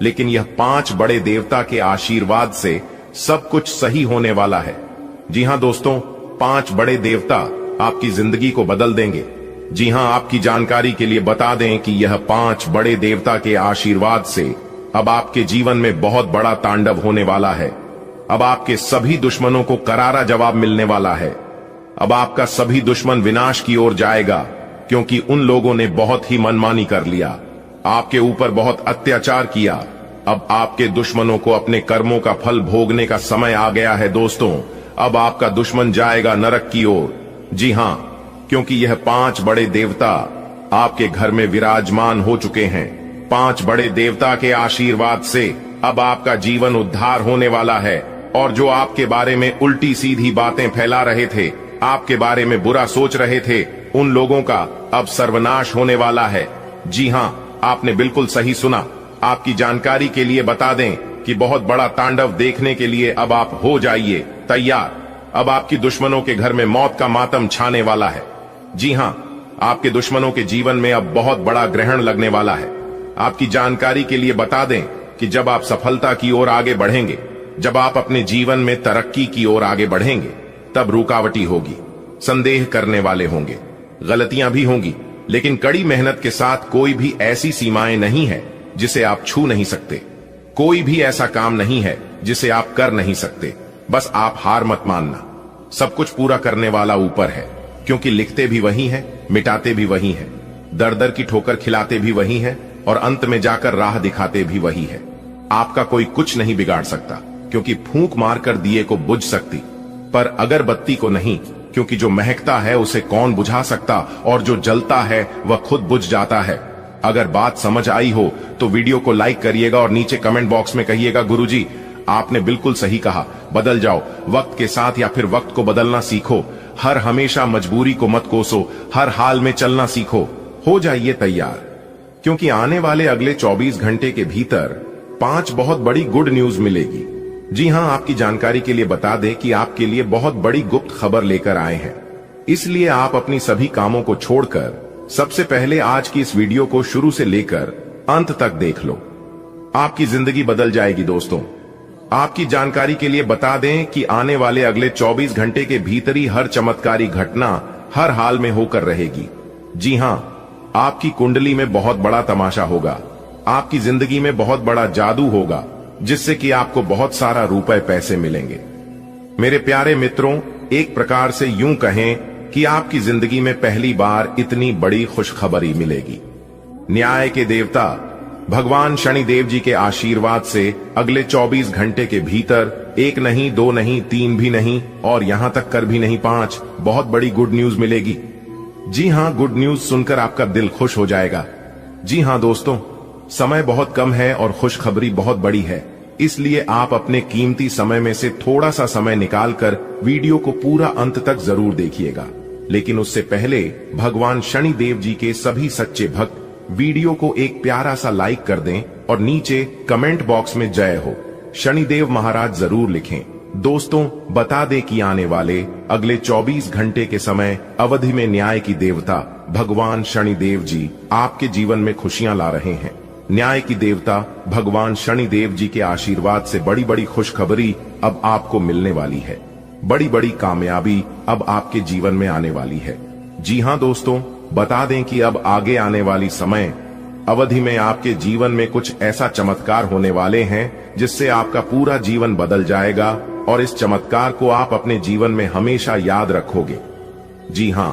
लेकिन यह 5 बड़े देवता के आशीर्वाद से सब कुछ सही होने वाला है। जी हां दोस्तों, 5 बड़े देवता आपकी जिंदगी को बदल देंगे। जी हां, आपकी जानकारी के लिए बता दें कि यह 5 बड़े देवता के आशीर्वाद से अब आपके जीवन में बहुत बड़ा तांडव होने वाला है। अब आपके सभी दुश्मनों को करारा जवाब मिलने वाला है। अब आपका सभी दुश्मन विनाश की ओर जाएगा, क्योंकि उन लोगों ने बहुत ही मनमानी कर लिया, आपके ऊपर बहुत अत्याचार किया। अब आपके दुश्मनों को अपने कर्मों का फल भोगने का समय आ गया है। दोस्तों, अब आपका दुश्मन जाएगा नरक की ओर। जी हां, क्योंकि यह 5 बड़े देवता आपके घर में विराजमान हो चुके हैं। 5 बड़े देवता के आशीर्वाद से अब आपका जीवन उद्धार होने वाला है। और जो आपके बारे में उल्टी सीधी बातें फैला रहे थे, आपके बारे में बुरा सोच रहे थे, उन लोगों का अब सर्वनाश होने वाला है। जी हां, आपने बिल्कुल सही सुना। आपकी जानकारी के लिए बता दें कि बहुत बड़ा तांडव देखने के लिए अब आप हो जाइए तैयार। अब आपकी दुश्मनों के घर में मौत का मातम छाने वाला है। जी हां, आपके दुश्मनों के जीवन में अब बहुत बड़ा ग्रहण लगने वाला है। आपकी जानकारी के लिए बता दें कि जब आप सफलता की ओर आगे बढ़ेंगे, जब आप अपने जीवन में तरक्की की ओर आगे बढ़ेंगे, तब रुकावटी होगी, संदेह करने वाले होंगे, गलतियां भी होंगी, लेकिन कड़ी मेहनत के साथ कोई भी ऐसी सीमाएं नहीं है जिसे आप छू नहीं सकते। कोई भी ऐसा काम नहीं है जिसे आप कर नहीं सकते। बस आप हार मत मानना। सब कुछ पूरा करने वाला ऊपर है, क्योंकि लिखते भी वही है, मिटाते भी वही है, दर दर की ठोकर खिलाते भी वही है और अंत में जाकर राह दिखाते भी वही है। आपका कोई कुछ नहीं बिगाड़ सकता, क्योंकि फूंक मारकर दिए को बुझ सकती, पर अगरबत्ती को नहीं, क्योंकि जो महकता है उसे कौन बुझा सकता, और जो जलता है वह खुद बुझ जाता है। अगर बात समझ आई हो तो वीडियो को लाइक करिएगा और नीचे कमेंट बॉक्स में कहिएगा, गुरुजी आपने बिल्कुल सही कहा, बदल जाओ वक्त के साथ, या फिर वक्त को बदलना सीखो। हर हमेशा मजबूरी को मत कोसो, हर हाल में चलना सीखो। हो जाइए तैयार, क्योंकि आने वाले अगले 24 घंटे के भीतर 5 बहुत बड़ी गुड न्यूज मिलेगी। जी हां, आपकी जानकारी के लिए बता दें कि आपके लिए बहुत बड़ी गुप्त खबर लेकर आए हैं। इसलिए आप अपनी सभी कामों को छोड़कर सबसे पहले आज की इस वीडियो को शुरू से लेकर अंत तक देख लो। आपकी जिंदगी बदल जाएगी। दोस्तों, आपकी जानकारी के लिए बता दें कि आने वाले अगले 24 घंटे के भीतर ही हर चमत्कारी घटना हर हाल में होकर रहेगी। जी हां, आपकी कुंडली में बहुत बड़ा तमाशा होगा, आपकी जिंदगी में बहुत बड़ा जादू होगा, जिससे कि आपको बहुत सारा रुपए पैसे मिलेंगे। मेरे प्यारे मित्रों, एक प्रकार से यूं कहें कि आपकी जिंदगी में पहली बार इतनी बड़ी खुशखबरी मिलेगी। न्याय के देवता भगवान शनिदेव जी के आशीर्वाद से अगले 24 घंटे के भीतर एक नहीं, दो नहीं, तीन भी नहीं और यहां तक कर भी नहीं 5 बहुत बड़ी गुड न्यूज मिलेगी। जी हां, गुड न्यूज सुनकर आपका दिल खुश हो जाएगा। जी हां दोस्तों, समय बहुत कम है और खुशखबरी बहुत बड़ी है, इसलिए आप अपने कीमती समय में से थोड़ा सा समय निकालकर वीडियो को पूरा अंत तक जरूर देखिएगा। लेकिन उससे पहले भगवान शनिदेव जी के सभी सच्चे भक्त वीडियो को एक प्यारा सा लाइक कर दें और नीचे कमेंट बॉक्स में जय हो शनिदेव महाराज जरूर लिखें। दोस्तों, बता दें कि आने वाले अगले 24 घंटे के समय अवधि में न्याय की देवता भगवान शनिदेव जी आपके जीवन में खुशियां ला रहे हैं। न्याय की देवता भगवान शनिदेव जी के आशीर्वाद से बड़ी बड़ी खुशखबरी अब आपको मिलने वाली है। बड़ी बड़ी कामयाबी अब आपके जीवन में आने वाली है। जी हां दोस्तों, बता दें कि अब आगे आने वाली समय अवधि में आपके जीवन में कुछ ऐसा चमत्कार होने वाले हैं जिससे आपका पूरा जीवन बदल जाएगा और इस चमत्कार को आप अपने जीवन में हमेशा याद रखोगे। जी हां,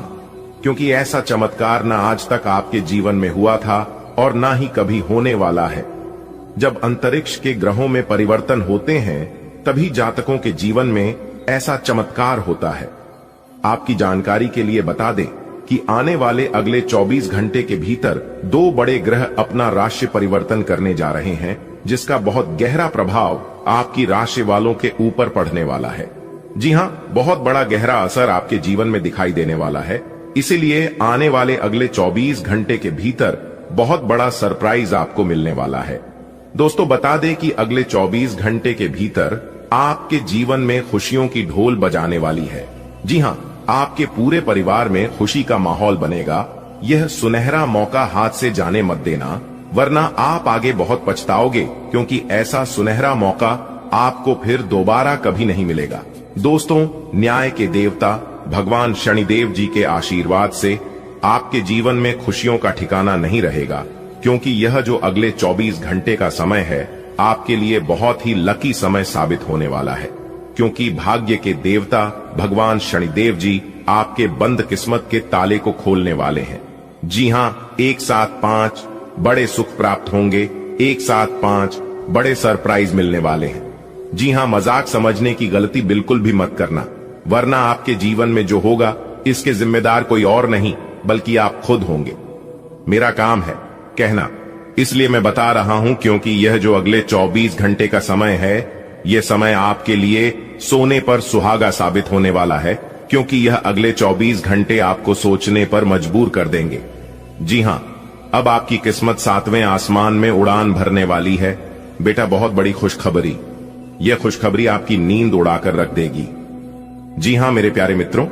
क्योंकि ऐसा चमत्कार ना आज तक आपके जीवन में हुआ था और ना ही कभी होने वाला है। जब अंतरिक्ष के ग्रहों में परिवर्तन होते हैं तभी जातकों के जीवन में ऐसा चमत्कार होता है। आपकी जानकारी के लिए बता दें कि आने वाले अगले 24 घंटे के भीतर 2 बड़े ग्रह अपना राशि परिवर्तन करने जा रहे हैं, जिसका बहुत गहरा प्रभाव आपकी राशि वालों के ऊपर पड़ने वाला है। जी हां, बहुत बड़ा गहरा असर आपके जीवन में दिखाई देने वाला है। इसीलिए आने वाले अगले 24 घंटे के भीतर बहुत बड़ा सरप्राइज आपको मिलने वाला है। दोस्तों, बता दें कि अगले 24 घंटे के भीतर आपके जीवन में खुशियों की ढोल बजाने वाली है। जी हां, आपके पूरे परिवार में खुशी का माहौल बनेगा। यह सुनहरा मौका हाथ से जाने मत देना, वरना आप आगे बहुत पछताओगे, क्योंकि ऐसा सुनहरा मौका आपको फिर दोबारा कभी नहीं मिलेगा। दोस्तों, न्याय के देवता भगवान शनिदेव जी के आशीर्वाद से आपके जीवन में खुशियों का ठिकाना नहीं रहेगा, क्योंकि यह जो अगले 24 घंटे का समय है आपके लिए बहुत ही लकी समय साबित होने वाला है, क्योंकि भाग्य के देवता भगवान शनिदेव जी आपके बंद किस्मत के ताले को खोलने वाले हैं। जी हां, एक साथ 5 बड़े सुख प्राप्त होंगे, एक साथ 5 बड़े सरप्राइज मिलने वाले हैं। जी हां, मजाक समझने की गलती बिल्कुल भी मत करना, वरना आपके जीवन में जो होगा इसके जिम्मेदार कोई और नहीं बल्कि आप खुद होंगे। मेरा काम है कहना, इसलिए मैं बता रहा हूं, क्योंकि यह जो अगले 24 घंटे का समय है, यह समय आपके लिए सोने पर सुहागा साबित होने वाला है, क्योंकि यह अगले 24 घंटे आपको सोचने पर मजबूर कर देंगे। जी हां, अब आपकी किस्मत 7वें आसमान में उड़ान भरने वाली है। बेटा, बहुत बड़ी खुशखबरी, यह खुशखबरी आपकी नींद उड़ाकर रख देगी। जी हां मेरे प्यारे मित्रों,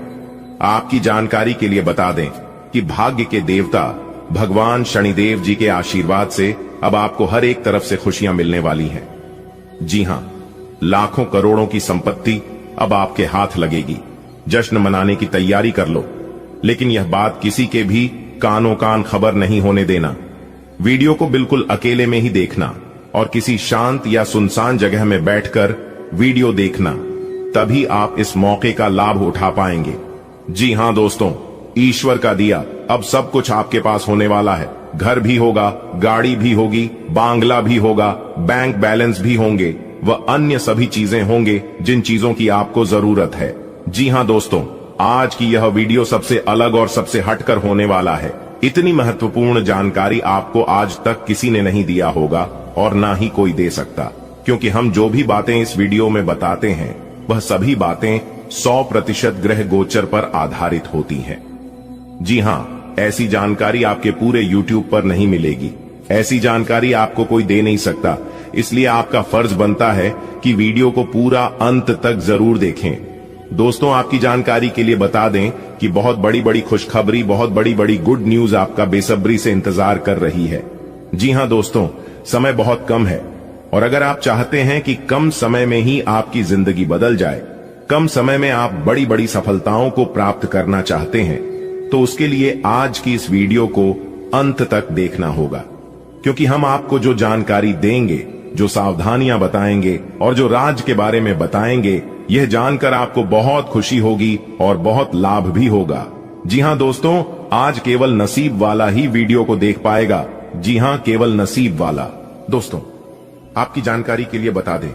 आपकी जानकारी के लिए बता दें कि भाग्य के देवता भगवान शनिदेव जी के आशीर्वाद से अब आपको हर एक तरफ से खुशियां मिलने वाली हैं। जी हां, लाखों करोड़ों की संपत्ति अब आपके हाथ लगेगी। जश्न मनाने की तैयारी कर लो, लेकिन यह बात किसी के भी कानों कान खबर नहीं होने देना। वीडियो को बिल्कुल अकेले में ही देखना और किसी शांत या सुनसान जगह में बैठकर वीडियो देखना, तभी आप इस मौके का लाभ उठा पाएंगे। जी हां दोस्तों, ईश्वर का दिया अब सब कुछ आपके पास होने वाला है। घर भी होगा, गाड़ी भी होगी, बांग्ला भी होगा, बैंक बैलेंस भी होंगे, वह अन्य सभी चीजें होंगे जिन चीजों की आपको जरूरत है। जी हां दोस्तों, आज की यह वीडियो सबसे अलग और सबसे हटकर होने वाला है। इतनी महत्वपूर्ण जानकारी आपको आज तक किसी ने नहीं दिया होगा और ना ही कोई दे सकता, क्योंकि हम जो भी बातें इस वीडियो में बताते हैं वह सभी बातें 100% ग्रह गोचर पर आधारित होती हैं। जी हां, ऐसी जानकारी आपके पूरे YouTube पर नहीं मिलेगी। ऐसी जानकारी आपको कोई दे नहीं सकता, इसलिए आपका फर्ज बनता है कि वीडियो को पूरा अंत तक जरूर देखें। दोस्तों, आपकी जानकारी के लिए बता दें कि बहुत बड़ी बड़ी खुशखबरी, बहुत बड़ी बड़ी गुड न्यूज आपका बेसब्री से इंतजार कर रही है। जी हां दोस्तों, समय बहुत कम है और अगर आप चाहते हैं कि कम समय में ही आपकी जिंदगी बदल जाए, कम समय में आप बड़ी बड़ी सफलताओं को प्राप्त करना चाहते हैं, तो उसके लिए आज की इस वीडियो को अंत तक देखना होगा, क्योंकि हम आपको जो जानकारी देंगे, जो सावधानियां बताएंगे और जो राज के बारे में बताएंगे, यह जानकर आपको बहुत खुशी होगी और बहुत लाभ भी होगा। जी हां दोस्तों, आज केवल नसीब वाला ही वीडियो को देख पाएगा। जी हां, केवल नसीब वाला। दोस्तों, आपकी जानकारी के लिए बता दें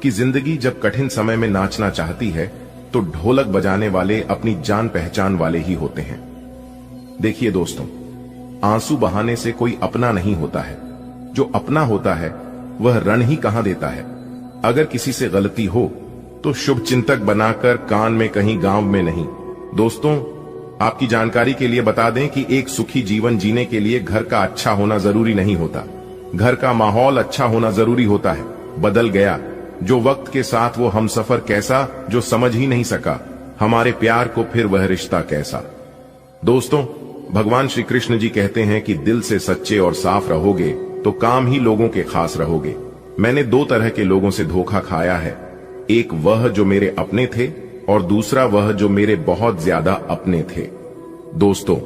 कि जिंदगी जब कठिन समय में नाचना चाहती है तो ढोलक बजाने वाले अपनी जान पहचान वाले ही होते हैं। देखिए दोस्तों, आंसू बहाने से कोई अपना नहीं होता है। जो अपना होता है वह रण ही कहां देता है। अगर किसी से गलती हो तो शुभ चिंतक बनाकर कान में कहीं, गांव में नहीं। दोस्तों, आपकी जानकारी के लिए बता दें कि एक सुखी जीवन जीने के लिए घर का अच्छा होना जरूरी नहीं होता। घर का माहौल अच्छा होना जरूरी होता है। बदल गया जो वक्त के साथ वो हमसफर कैसा, जो समझ ही नहीं सका हमारे प्यार को, फिर वह रिश्ता कैसा। दोस्तों, भगवान श्री कृष्ण जी कहते हैं कि दिल से सच्चे और साफ रहोगे तो काम ही लोगों के खास रहोगे। मैंने दो तरह के लोगों से धोखा खाया है, एक वह जो मेरे अपने थे और दूसरा वह जो मेरे बहुत ज्यादा अपने थे। दोस्तों,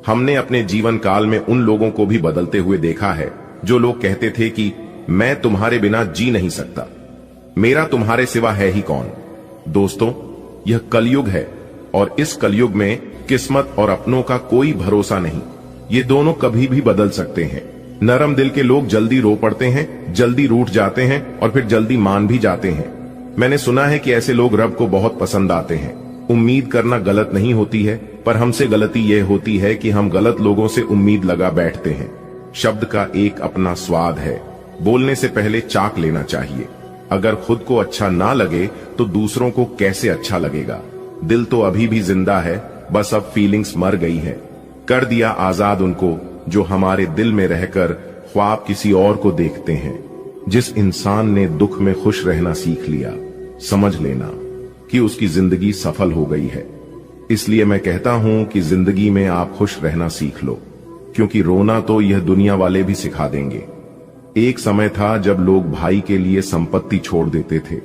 हमने अपने जीवन काल में उन लोगों को भी बदलते हुए देखा है जो लोग कहते थे कि मैं तुम्हारे बिना जी नहीं सकता, मेरा तुम्हारे सिवा है ही कौन। दोस्तों, यह कलयुग है और इस कलयुग में किस्मत और अपनों का कोई भरोसा नहीं। ये दोनों कभी भी बदल सकते हैं। नरम दिल के लोग जल्दी रो पड़ते हैं, जल्दी रूठ जाते हैं और फिर जल्दी मान भी जाते हैं। मैंने सुना है कि ऐसे लोग रब को बहुत पसंद आते हैं। उम्मीद करना गलत नहीं होती है, पर हमसे गलती यह होती है कि हम गलत लोगों से उम्मीद लगा बैठते हैं। शब्द का एक अपना स्वाद है, बोलने से पहले चाख लेना चाहिए। अगर खुद को अच्छा ना लगे तो दूसरों को कैसे अच्छा लगेगा। दिल तो अभी भी जिंदा है, बस अब फीलिंग्स मर गई है। कर दिया आजाद उनको जो हमारे दिल में रहकर ख्वाब किसी और को देखते हैं। जिस इंसान ने दुख में खुश रहना सीख लिया, समझ लेना कि उसकी जिंदगी सफल हो गई है। इसलिए मैं कहता हूं कि जिंदगी में आप खुश रहना सीख लो, क्योंकि रोना तो यह दुनिया वाले भी सिखा देंगे। एक समय था जब लोग भाई के लिए संपत्ति छोड़ देते थे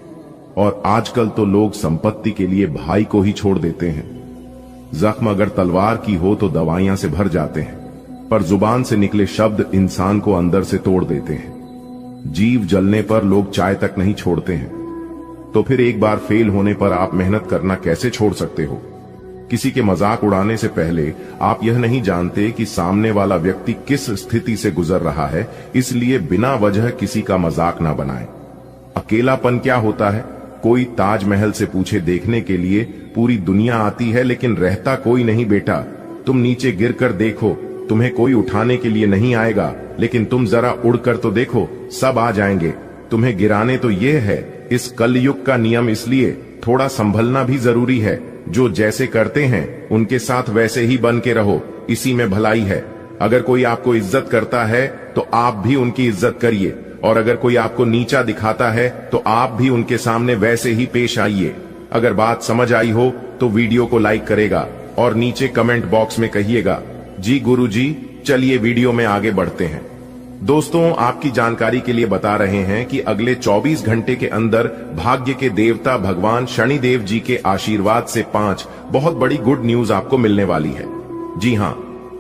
और आजकल तो लोग संपत्ति के लिए भाई को ही छोड़ देते हैं। जख्म अगर तलवार की हो तो दवाइयां से भर जाते हैं, पर जुबान से निकले शब्द इंसान को अंदर से तोड़ देते हैं। जीव जलने पर लोग चाय तक नहीं छोड़ते हैं, तो फिर एक बार फेल होने पर आप मेहनत करना कैसे छोड़ सकते हो। किसी के मजाक उड़ाने से पहले आप यह नहीं जानते कि सामने वाला व्यक्ति किस स्थिति से गुजर रहा है, इसलिए बिना वजह किसी का मजाक ना बनाएं। अकेलापन क्या होता है? कोई ताजमहल से पूछे देखने के लिए पूरी दुनिया आती है, लेकिन रहता कोई नहीं बेटा। तुम नीचे गिरकर देखो, तुम्हें कोई उठाने के लिए नहीं आएगा, लेकिन तुम जरा उड़कर तो देखो, सब आ जाएंगे। तुम्हें गिराने तो ये है। इस कलयुग का नियम, इसलिए थोड़ा संभलना भी जरूरी है। जो जैसे करते हैं उनके साथ वैसे ही बन के रहो, इसी में भलाई है। अगर कोई आपको इज्जत करता है तो आप भी उनकी इज्जत करिए, और अगर कोई आपको नीचा दिखाता है तो आप भी उनके सामने वैसे ही पेश आइए। अगर बात समझ आई हो तो वीडियो को लाइक करेगा और नीचे कमेंट बॉक्स में कहिएगा, जी गुरुजी। चलिए वीडियो में आगे बढ़ते हैं। दोस्तों, आपकी जानकारी के लिए बता रहे हैं कि अगले 24 घंटे के अंदर भाग्य के देवता भगवान शनिदेव जी के आशीर्वाद से 5 बहुत बड़ी गुड न्यूज आपको मिलने वाली है। जी हां,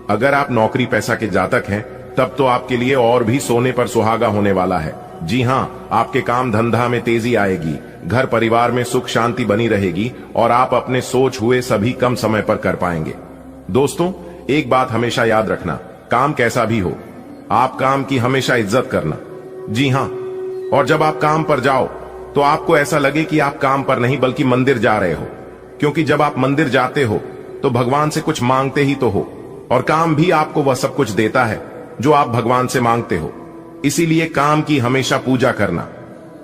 अगर आप नौकरी पैसा के जातक हैं तब तो आपके लिए और भी सोने पर सुहागा होने वाला है। जी हां, आपके काम धंधा में तेजी आएगी, घर परिवार में सुख शांति बनी रहेगी और आप अपने सोच हुए सभी कम समय पर कर पाएंगे। दोस्तों, एक बात हमेशा याद रखना, काम कैसा भी हो, आप काम की हमेशा इज्जत करना। जी हां, और जब आप काम पर जाओ तो आपको ऐसा लगे कि आप काम पर नहीं बल्कि मंदिर जा रहे हो, क्योंकि जब आप मंदिर जाते हो तो भगवान से कुछ मांगते ही तो हो, और काम भी आपको वह सब कुछ देता है जो आप भगवान से मांगते हो। इसीलिए काम की हमेशा पूजा करना।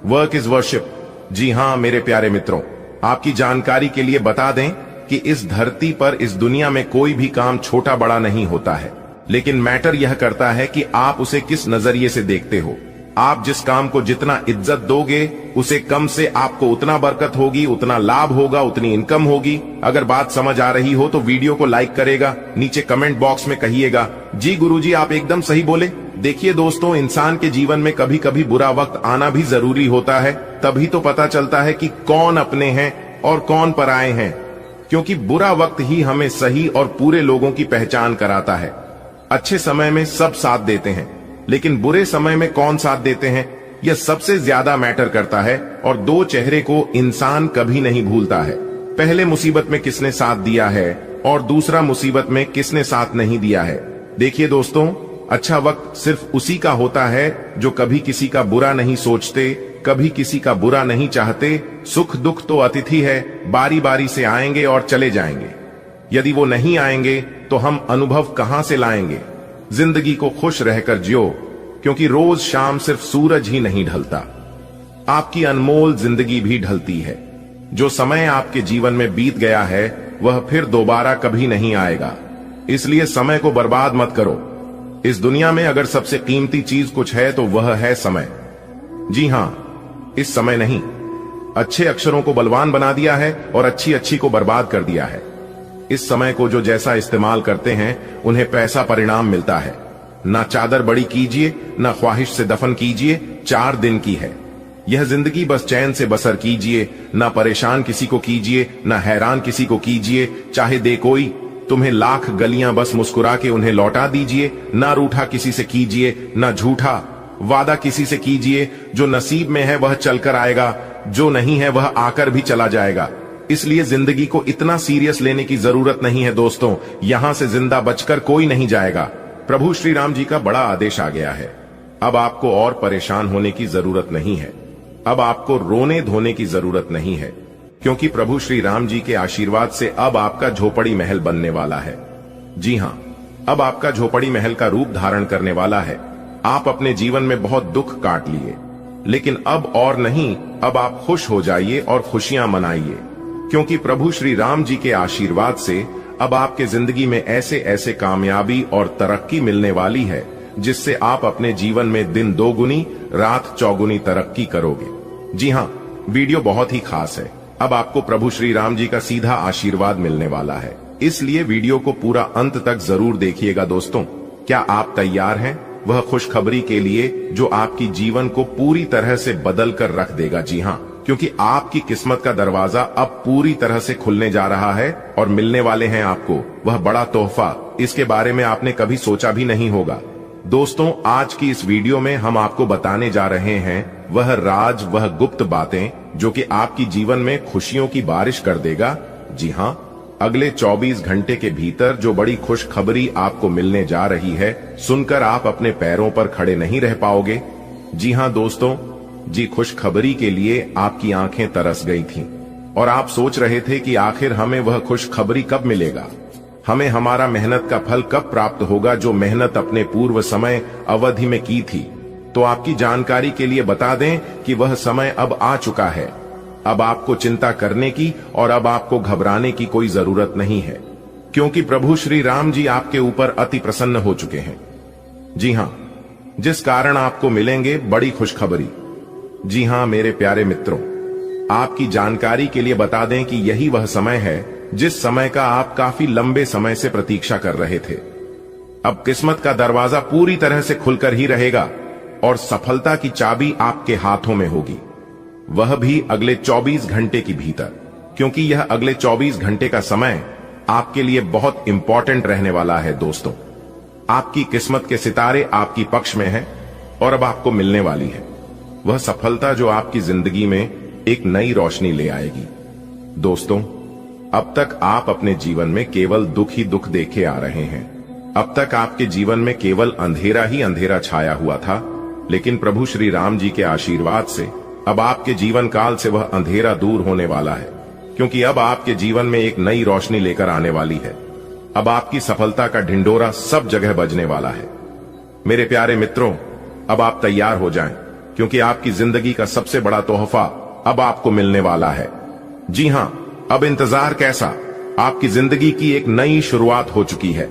Work is worship. जी हां मेरे प्यारे मित्रों, आपकी जानकारी के लिए बता दें कि इस धरती पर, इस दुनिया में कोई भी काम छोटा बड़ा नहीं होता है, लेकिन मैटर यह करता है कि आप उसे किस नजरिए से देखते हो। आप जिस काम को जितना इज्जत दोगे, उसे कम से आपको उतना बरकत होगी, उतना लाभ होगा, उतनी इनकम होगी। अगर बात समझ आ रही हो तो वीडियो को लाइक करेगा, नीचे कमेंट बॉक्स में कहिएगा, जी गुरुजी आप एकदम सही बोले। देखिए दोस्तों, इंसान के जीवन में कभी कभी बुरा वक्त आना भी जरूरी होता है, तभी तो पता चलता है कि कौन अपने हैं और कौन पराए हैं, क्योंकि बुरा वक्त ही हमें सही और पूरे लोगों की पहचान कराता है। अच्छे समय में सब साथ देते हैं, लेकिन बुरे समय में कौन साथ देते हैं, यह सबसे ज्यादा मैटर करता है। और दो चेहरे को इंसान कभी नहीं भूलता है। पहले मुसीबत में किसने साथ दिया है और दूसरा मुसीबत में किसने साथ नहीं दिया है। देखिए दोस्तों, अच्छा वक्त सिर्फ उसी का होता है जो कभी किसी का बुरा नहीं सोचते, कभी किसी का बुरा नहीं चाहते। सुख दुख तो अतिथि है, बारी बारी से आएंगे और चले जाएंगे। यदि वो नहीं आएंगे तो हम अनुभव कहां से लाएंगे। जिंदगी को खुश रहकर जियो, क्योंकि रोज शाम सिर्फ सूरज ही नहीं ढलता, आपकी अनमोल जिंदगी भी ढलती है। जो समय आपके जीवन में बीत गया है वह फिर दोबारा कभी नहीं आएगा, इसलिए समय को बर्बाद मत करो। इस दुनिया में अगर सबसे कीमती चीज कुछ है तो वह है समय। जी हां, इस समय नहीं, अच्छे अक्षरों को बलवान बना दिया है और अच्छी अच्छी को बर्बाद कर दिया है। इस समय को जो जैसा इस्तेमाल करते हैं उन्हें पैसा परिणाम मिलता है। ना चादर बड़ी कीजिए, ना ख्वाहिश से दफन कीजिए, 4 दिन की है यह जिंदगी, बस चैन से बसर कीजिए। ना परेशान किसी को कीजिए, ना हैरान किसी को कीजिए, चाहे दे कोई तुम्हें लाख गलियां, बस मुस्कुरा के उन्हें लौटा दीजिए। ना रूठा किसी से कीजिए, ना झूठा वादा किसी से कीजिए। जो नसीब में है वह चलकर आएगा, जो नहीं है वह आकर भी चला जाएगा। इसलिए जिंदगी को इतना सीरियस लेने की जरूरत नहीं है दोस्तों। यहां से जिंदा बचकर कोई नहीं जाएगा। प्रभु श्री राम जी का बड़ा आदेश आ गया है। अब आपको और परेशान होने की जरूरत नहीं है, अब आपको रोने धोने की जरूरत नहीं है, क्योंकि प्रभु श्री राम जी के आशीर्वाद से अब आपका झोपड़ी महल बनने वाला है। जी हां, अब आपका झोपड़ी महल का रूप धारण करने वाला है। आप अपने जीवन में बहुत दुख काट लिए, लेकिन अब और नहीं, अब आप खुश हो जाइए और खुशियां मनाइए, क्योंकि प्रभु श्री राम जी के आशीर्वाद से अब आपके जिंदगी में ऐसे ऐसे कामयाबी और तरक्की मिलने वाली है जिससे आप अपने जीवन में दिन 2 गुनी रात 4 गुनी तरक्की करोगे। जी हां, वीडियो बहुत ही खास है। अब आपको प्रभु श्री राम जी का सीधा आशीर्वाद मिलने वाला है, इसलिए वीडियो को पूरा अंत तक जरूर देखिएगा दोस्तों। क्या आप तैयार हैं वह खुशखबरी के लिए जो आपकी जीवन को पूरी तरह से बदल कर रख देगा? जी हां, क्योंकि आपकी किस्मत का दरवाजा अब पूरी तरह से खुलने जा रहा है और मिलने वाले हैं आपको वह बड़ा तोहफा। इसके बारे में आपने कभी सोचा भी नहीं होगा। दोस्तों, आज की इस वीडियो में हम आपको बताने जा रहे हैं वह राज, वह गुप्त बातें जो कि आपकी जीवन में खुशियों की बारिश कर देगा। जी हां, अगले 24 घंटे के भीतर जो बड़ी खुशखबरी आपको मिलने जा रही है, सुनकर आप अपने पैरों पर खड़े नहीं रह पाओगे। जी हां दोस्तों, जी खुशखबरी के लिए आपकी आंखें तरस गई थीं और आप सोच रहे थे कि आखिर हमें वह खुशखबरी कब मिलेगा, हमें हमारा मेहनत का फल कब प्राप्त होगा, जो मेहनत अपने पूर्व समय अवधि में की थी। तो आपकी जानकारी के लिए बता दें कि वह समय अब आ चुका है। अब आपको चिंता करने की और अब आपको घबराने की कोई जरूरत नहीं है, क्योंकि प्रभु श्री राम जी आपके ऊपर अति प्रसन्न हो चुके हैं। जी हां, जिस कारण आपको मिलेंगे बड़ी खुशखबरी। जी हां मेरे प्यारे मित्रों, आपकी जानकारी के लिए बता दें कि यही वह समय है जिस समय का आप काफी लंबे समय से प्रतीक्षा कर रहे थे। अब किस्मत का दरवाजा पूरी तरह से खुलकर ही रहेगा और सफलता की चाबी आपके हाथों में होगी, वह भी अगले 24 घंटे के भीतर, क्योंकि यह अगले 24 घंटे का समय आपके लिए बहुत इंपॉर्टेंट रहने वाला है। दोस्तों, आपकी किस्मत के सितारे आपकी पक्ष में हैं और अब आपको मिलने वाली है वह सफलता जो आपकी जिंदगी में एक नई रोशनी ले आएगी। दोस्तों, अब तक आप अपने जीवन में केवल दुख ही दुख देखे आ रहे हैं। अब तक आपके जीवन में केवल अंधेरा ही अंधेरा छाया हुआ था, लेकिन प्रभु श्री राम जी के आशीर्वाद से अब आपके जीवन काल से वह अंधेरा दूर होने वाला है, क्योंकि अब आपके जीवन में एक नई रोशनी लेकर आने वाली है। अब आपकी सफलता का ढिंडोरा सब जगह बजने वाला है। मेरे प्यारे मित्रों, अब आप तैयार हो जाएं, क्योंकि आपकी जिंदगी का सबसे बड़ा तोहफा अब आपको मिलने वाला है। जी हां, अब इंतजार कैसा, आपकी जिंदगी की एक नई शुरुआत हो चुकी है।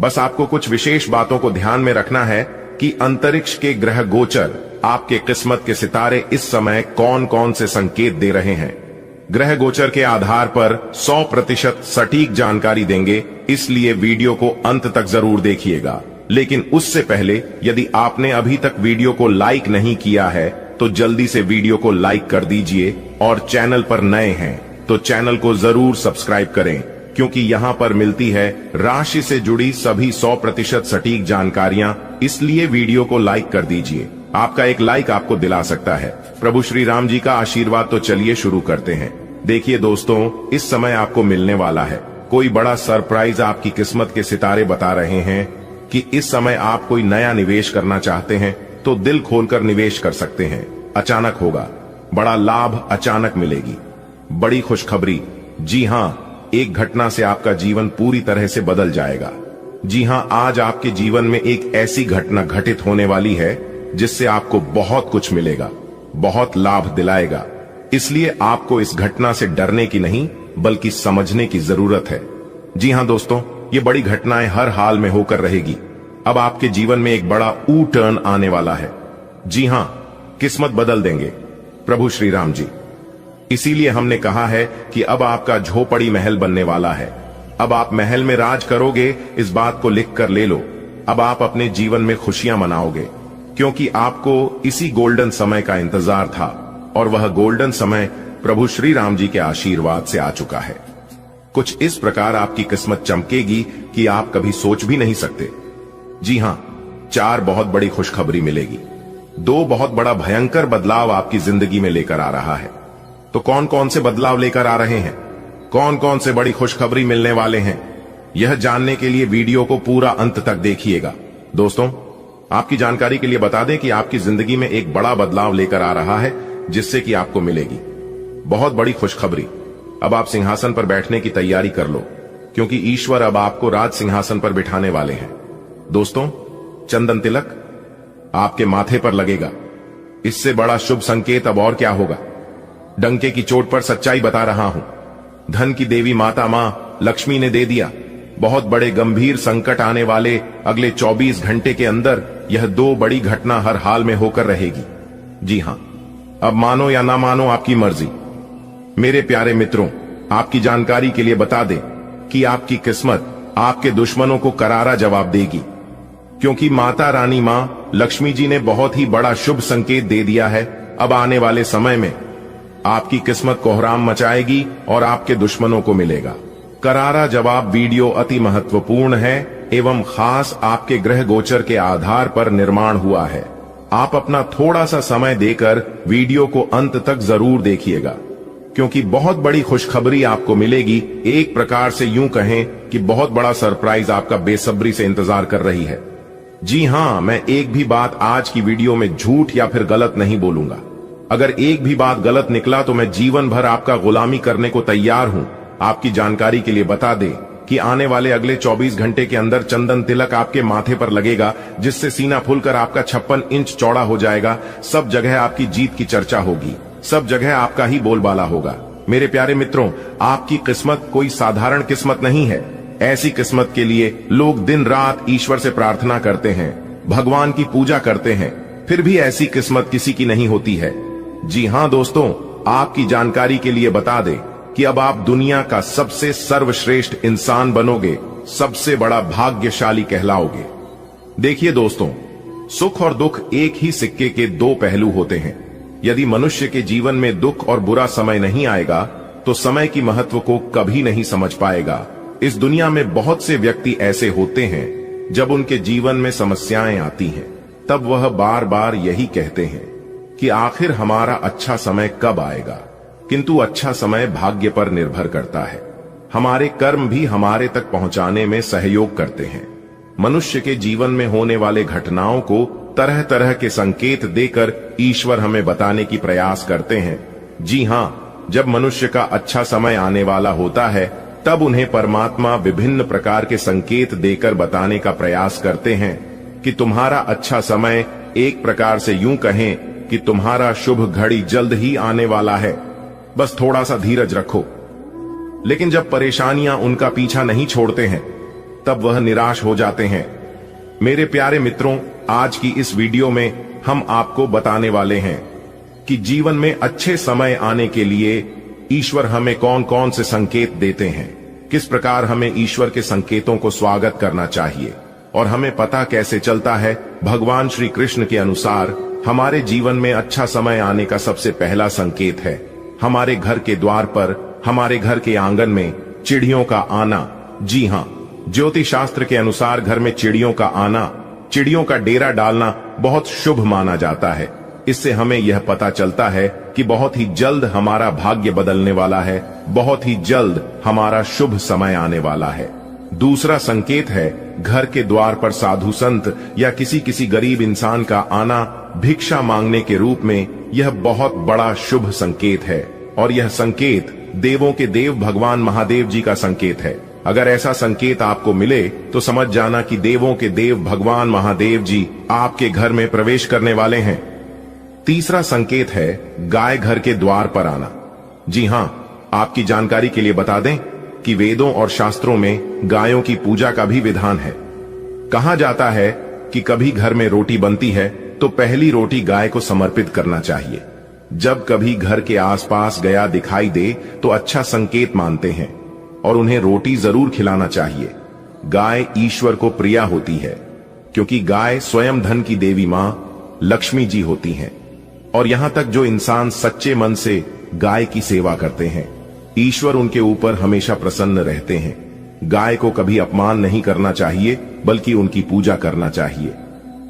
बस आपको कुछ विशेष बातों को ध्यान में रखना है कि अंतरिक्ष के ग्रह गोचर आपके किस्मत के सितारे इस समय कौन कौन से संकेत दे रहे हैं। ग्रह गोचर के आधार पर 100% सटीक जानकारी देंगे, इसलिए वीडियो को अंत तक जरूर देखिएगा। लेकिन उससे पहले यदि आपने अभी तक वीडियो को लाइक नहीं किया है तो जल्दी से वीडियो को लाइक कर दीजिए और चैनल पर नए हैं तो चैनल को जरूर सब्सक्राइब करें, क्योंकि यहाँ पर मिलती है राशि से जुड़ी सभी 100% सटीक जानकारियां। इसलिए वीडियो को लाइक कर दीजिए, आपका एक लाइक आपको दिला सकता है प्रभु श्री राम जी का आशीर्वाद। तो चलिए शुरू करते हैं। देखिए दोस्तों, इस समय आपको मिलने वाला है कोई बड़ा सरप्राइज, आपकी किस्मत के सितारे बता रहे हैं। कि इस समय आप कोई नया निवेश करना चाहते हैं तो दिल खोलकर निवेश कर सकते हैं। अचानक होगा, बड़ा लाभ अचानक मिलेगी, बड़ी खुशखबरी। जी हां, एक घटना से आपका जीवन पूरी तरह से बदल जाएगा। जी हां, आज आपके जीवन में एक ऐसी घटना घटित होने वाली है जिससे आपको बहुत कुछ मिलेगा, बहुत लाभ दिलाएगा। इसलिए आपको इस घटना से डरने की नहीं बल्कि समझने की जरूरत है। जी हां दोस्तों, ये बड़ी घटनाएं हर हाल में होकर रहेगी। अब आपके जीवन में एक बड़ा U टर्न आने वाला है। जी हां, किस्मत बदल देंगे प्रभु श्री राम जी। इसीलिए हमने कहा है कि अब आपका झोपड़ी महल बनने वाला है। अब आप महल में राज करोगे, इस बात को लिख कर ले लो। अब आप अपने जीवन में खुशियां मनाओगे, क्योंकि आपको इसी गोल्डन समय का इंतजार था और वह गोल्डन समय प्रभु श्री राम जी के आशीर्वाद से आ चुका है। कुछ इस प्रकार आपकी किस्मत चमकेगी कि आप कभी सोच भी नहीं सकते। जी हां, 4 बहुत बड़ी खुशखबरी मिलेगी। 2 बहुत बड़ा भयंकर बदलाव आपकी जिंदगी में लेकर आ रहा है। तो कौन कौन से बदलाव लेकर आ रहे हैं, कौन कौन से बड़ी खुशखबरी मिलने वाले हैं, यह जानने के लिए वीडियो को पूरा अंत तक देखिएगा। दोस्तों, आपकी जानकारी के लिए बता दें कि आपकी जिंदगी में एक बड़ा बदलाव लेकर आ रहा है जिससे कि आपको मिलेगी बहुत बड़ी खुशखबरी। अब आप सिंहासन पर बैठने की तैयारी कर लो, क्योंकि ईश्वर अब आपको राज सिंहासन पर बिठाने वाले हैं। दोस्तों, चंदन तिलक आपके माथे पर लगेगा। इससे बड़ा शुभ संकेत अब और क्या होगा। डंके की चोट पर सच्चाई बता रहा हूं। धन की देवी माता मां लक्ष्मी ने दे दिया। बहुत बड़े गंभीर संकट आने वाले अगले 24 घंटे के अंदर यह 2 बड़ी घटना हर हाल में होकर रहेगी। जी हां, अब मानो या ना मानो आपकी मर्जी। मेरे प्यारे मित्रों, आपकी जानकारी के लिए बता दें कि आपकी किस्मत आपके दुश्मनों को करारा जवाब देगी, क्योंकि माता रानी मां लक्ष्मी जी ने बहुत ही बड़ा शुभ संकेत दे दिया है। अब आने वाले समय में आपकी किस्मत कोहराम मचाएगी और आपके दुश्मनों को मिलेगा करारा जवाब। वीडियो अति महत्वपूर्ण है एवं खास आपके ग्रह गोचर के आधार पर निर्माण हुआ है। आप अपना थोड़ा सा समय देकर वीडियो को अंत तक जरूर देखिएगा, क्योंकि बहुत बड़ी खुशखबरी आपको मिलेगी। एक प्रकार से यूं कहें कि बहुत बड़ा सरप्राइज आपका बेसब्री से इंतजार कर रही है। जी हां, मैं एक भी बात आज की वीडियो में झूठ या फिर गलत नहीं बोलूंगा। अगर एक भी बात गलत निकला तो मैं जीवन भर आपका गुलामी करने को तैयार हूं। आपकी जानकारी के लिए बता दें कि आने वाले अगले 24 घंटे के अंदर चंदन तिलक आपके माथे पर लगेगा, जिससे सीना फूलकर आपका 56 इंच चौड़ा हो जाएगा। सब जगह आपकी जीत की चर्चा होगी, सब जगह आपका ही बोलबाला होगा। मेरे प्यारे मित्रों, आपकी किस्मत कोई साधारण किस्मत नहीं है। ऐसी किस्मत के लिए लोग दिन रात ईश्वर से प्रार्थना करते हैं, भगवान की पूजा करते हैं, फिर भी ऐसी किस्मत किसी की नहीं होती है। जी हां दोस्तों, आपकी जानकारी के लिए बता दें कि अब आप दुनिया का सबसे सर्वश्रेष्ठ इंसान बनोगे, सबसे बड़ा भाग्यशाली कहलाओगे। देखिए दोस्तों, सुख और दुख एक ही सिक्के के 2 पहलू होते हैं। यदि मनुष्य के जीवन में दुख और बुरा समय नहीं आएगा तो समय की महत्व को कभी नहीं समझ पाएगा। इस दुनिया में बहुत से व्यक्ति ऐसे होते हैं, जब उनके जीवन में समस्याएं आती हैं तब वह बार बार यही कहते हैं कि आखिर हमारा अच्छा समय कब आएगा। किंतु अच्छा समय भाग्य पर निर्भर करता है। हमारे कर्म भी हमारे तक पहुंचाने में सहयोग करते हैं। मनुष्य के जीवन में होने वाले घटनाओं को तरह तरह के संकेत देकर ईश्वर हमें बताने की प्रयास करते हैं। जी हां, जब मनुष्य का अच्छा समय आने वाला होता है तब उन्हें परमात्मा विभिन्न प्रकार के संकेत देकर बताने का प्रयास करते हैं कि तुम्हारा अच्छा समय, एक प्रकार से यूं कहें कि तुम्हारा शुभ घड़ी जल्द ही आने वाला है, बस थोड़ा सा धीरज रखो। लेकिन जब परेशानियां उनका पीछा नहीं छोड़ते हैं तब वह निराश हो जाते हैं। मेरे प्यारे मित्रों, आज की इस वीडियो में हम आपको बताने वाले हैं कि जीवन में अच्छे समय आने के लिए ईश्वर हमें कौन कौन से संकेत देते हैं, किस प्रकार हमें ईश्वर के संकेतों को स्वागत करना चाहिए और हमें पता कैसे चलता है। भगवान श्री कृष्ण के अनुसार हमारे जीवन में अच्छा समय आने का सबसे पहला संकेत है हमारे घर के द्वार पर, हमारे घर के आंगन में चिड़ियों का आना। जी हां, ज्योतिष शास्त्र के अनुसार घर में चिड़ियों का आना, चिड़ियों का डेरा डालना बहुत शुभ माना जाता है। इससे हमें यह पता चलता है कि बहुत ही जल्द हमारा भाग्य बदलने वाला है, बहुत ही जल्द हमारा शुभ समय आने वाला है। दूसरा संकेत है घर के द्वार पर साधु संत या किसी किसी गरीब इंसान का आना भिक्षा मांगने के रूप में। यह बहुत बड़ा शुभ संकेत है और यह संकेत देवों के देव भगवान महादेव जी का संकेत है। अगर ऐसा संकेत आपको मिले तो समझ जाना कि देवों के देव भगवान महादेव जी आपके घर में प्रवेश करने वाले हैं। तीसरा संकेत है गाय घर के द्वार पर आना। जी हां, आपकी जानकारी के लिए बता दें कि वेदों और शास्त्रों में गायों की पूजा का भी विधान है। कहा जाता है कि कभी घर में रोटी बनती है तो पहली रोटी गाय को समर्पित करना चाहिए। जब कभी घर के आसपास गया दिखाई दे तो अच्छा संकेत मानते हैं और उन्हें रोटी जरूर खिलाना चाहिए। गाय ईश्वर को प्रिया होती है क्योंकि गाय स्वयं धन की देवी मां लक्ष्मी जी होती हैं। और यहां तक जो इंसान सच्चे मन से गाय की सेवा करते हैं, ईश्वर उनके ऊपर हमेशा प्रसन्न रहते हैं। गाय को कभी अपमान नहीं करना चाहिए बल्कि उनकी पूजा करना चाहिए।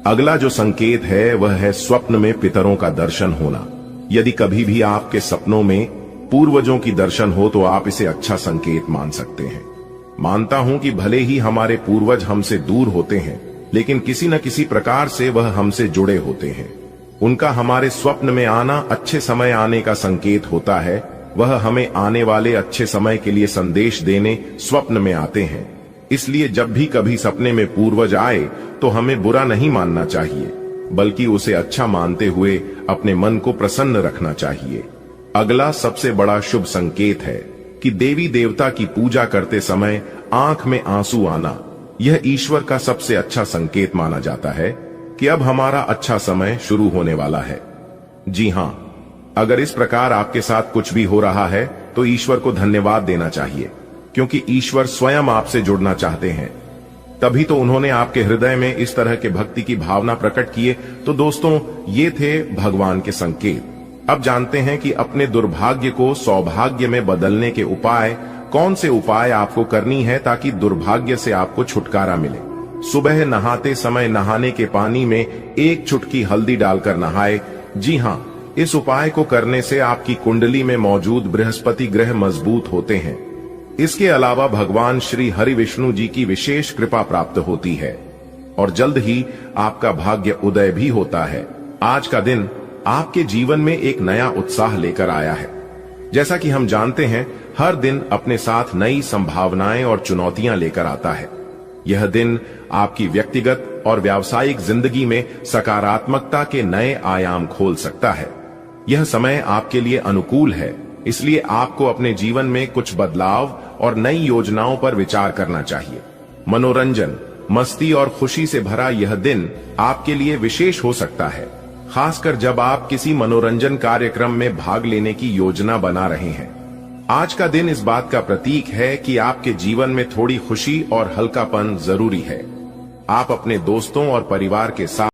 अगला जो संकेत है वह है स्वप्न में पितरों का दर्शन होना। यदि कभी भी आपके सपनों में पूर्वजों की दर्शन हो तो आप इसे अच्छा संकेत मान सकते हैं। मानता हूं कि भले ही हमारे पूर्वज हमसे दूर होते हैं, लेकिन किसी न किसी प्रकार से वह हमसे जुड़े होते हैं। उनका हमारे स्वप्न में आना अच्छे समय आने का संकेत होता है। वह हमें आने वाले अच्छे समय के लिए संदेश देने स्वप्न में आते हैं। इसलिए जब भी कभी सपने में पूर्वज आए तो हमें बुरा नहीं मानना चाहिए, बल्कि उसे अच्छा मानते हुए अपने मन को प्रसन्न रखना चाहिए। अगला सबसे बड़ा शुभ संकेत है कि देवी देवता की पूजा करते समय आंख में आंसू आना। यह ईश्वर का सबसे अच्छा संकेत माना जाता है कि अब हमारा अच्छा समय शुरू होने वाला है। जी हां, अगर इस प्रकार आपके साथ कुछ भी हो रहा है तो ईश्वर को धन्यवाद देना चाहिए, क्योंकि ईश्वर स्वयं आपसे जुड़ना चाहते हैं। तभी तो उन्होंने आपके हृदय में इस तरह के भक्ति की भावना प्रकट किए। तो दोस्तों, ये थे भगवान के संकेत। अब जानते हैं कि अपने दुर्भाग्य को सौभाग्य में बदलने के उपाय कौन से उपाय आपको करनी है ताकि दुर्भाग्य से आपको छुटकारा मिले। सुबह नहाते समय नहाने के पानी में 1 चुटकी हल्दी डालकर नहाए। जी हां, इस उपाय को करने से आपकी कुंडली में मौजूद बृहस्पति ग्रह मजबूत होते हैं। इसके अलावा भगवान श्री हरि विष्णु जी की विशेष कृपा प्राप्त होती है और जल्द ही आपका भाग्य उदय भी होता है। आज का दिन आपके जीवन में एक नया उत्साह लेकर आया है। जैसा कि हम जानते हैं, हर दिन अपने साथ नई संभावनाएं और चुनौतियां लेकर आता है। यह दिन आपकी व्यक्तिगत और व्यावसायिक जिंदगी में सकारात्मकता के नए आयाम खोल सकता है। यह समय आपके लिए अनुकूल है, इसलिए आपको अपने जीवन में कुछ बदलाव और नई योजनाओं पर विचार करना चाहिए। मनोरंजन, मस्ती और खुशी से भरा यह दिन आपके लिए विशेष हो सकता है, खासकर जब आप किसी मनोरंजन कार्यक्रम में भाग लेने की योजना बना रहे हैं। आज का दिन इस बात का प्रतीक है कि आपके जीवन में थोड़ी खुशी और हल्कापन जरूरी है। आप अपने दोस्तों और परिवार के साथ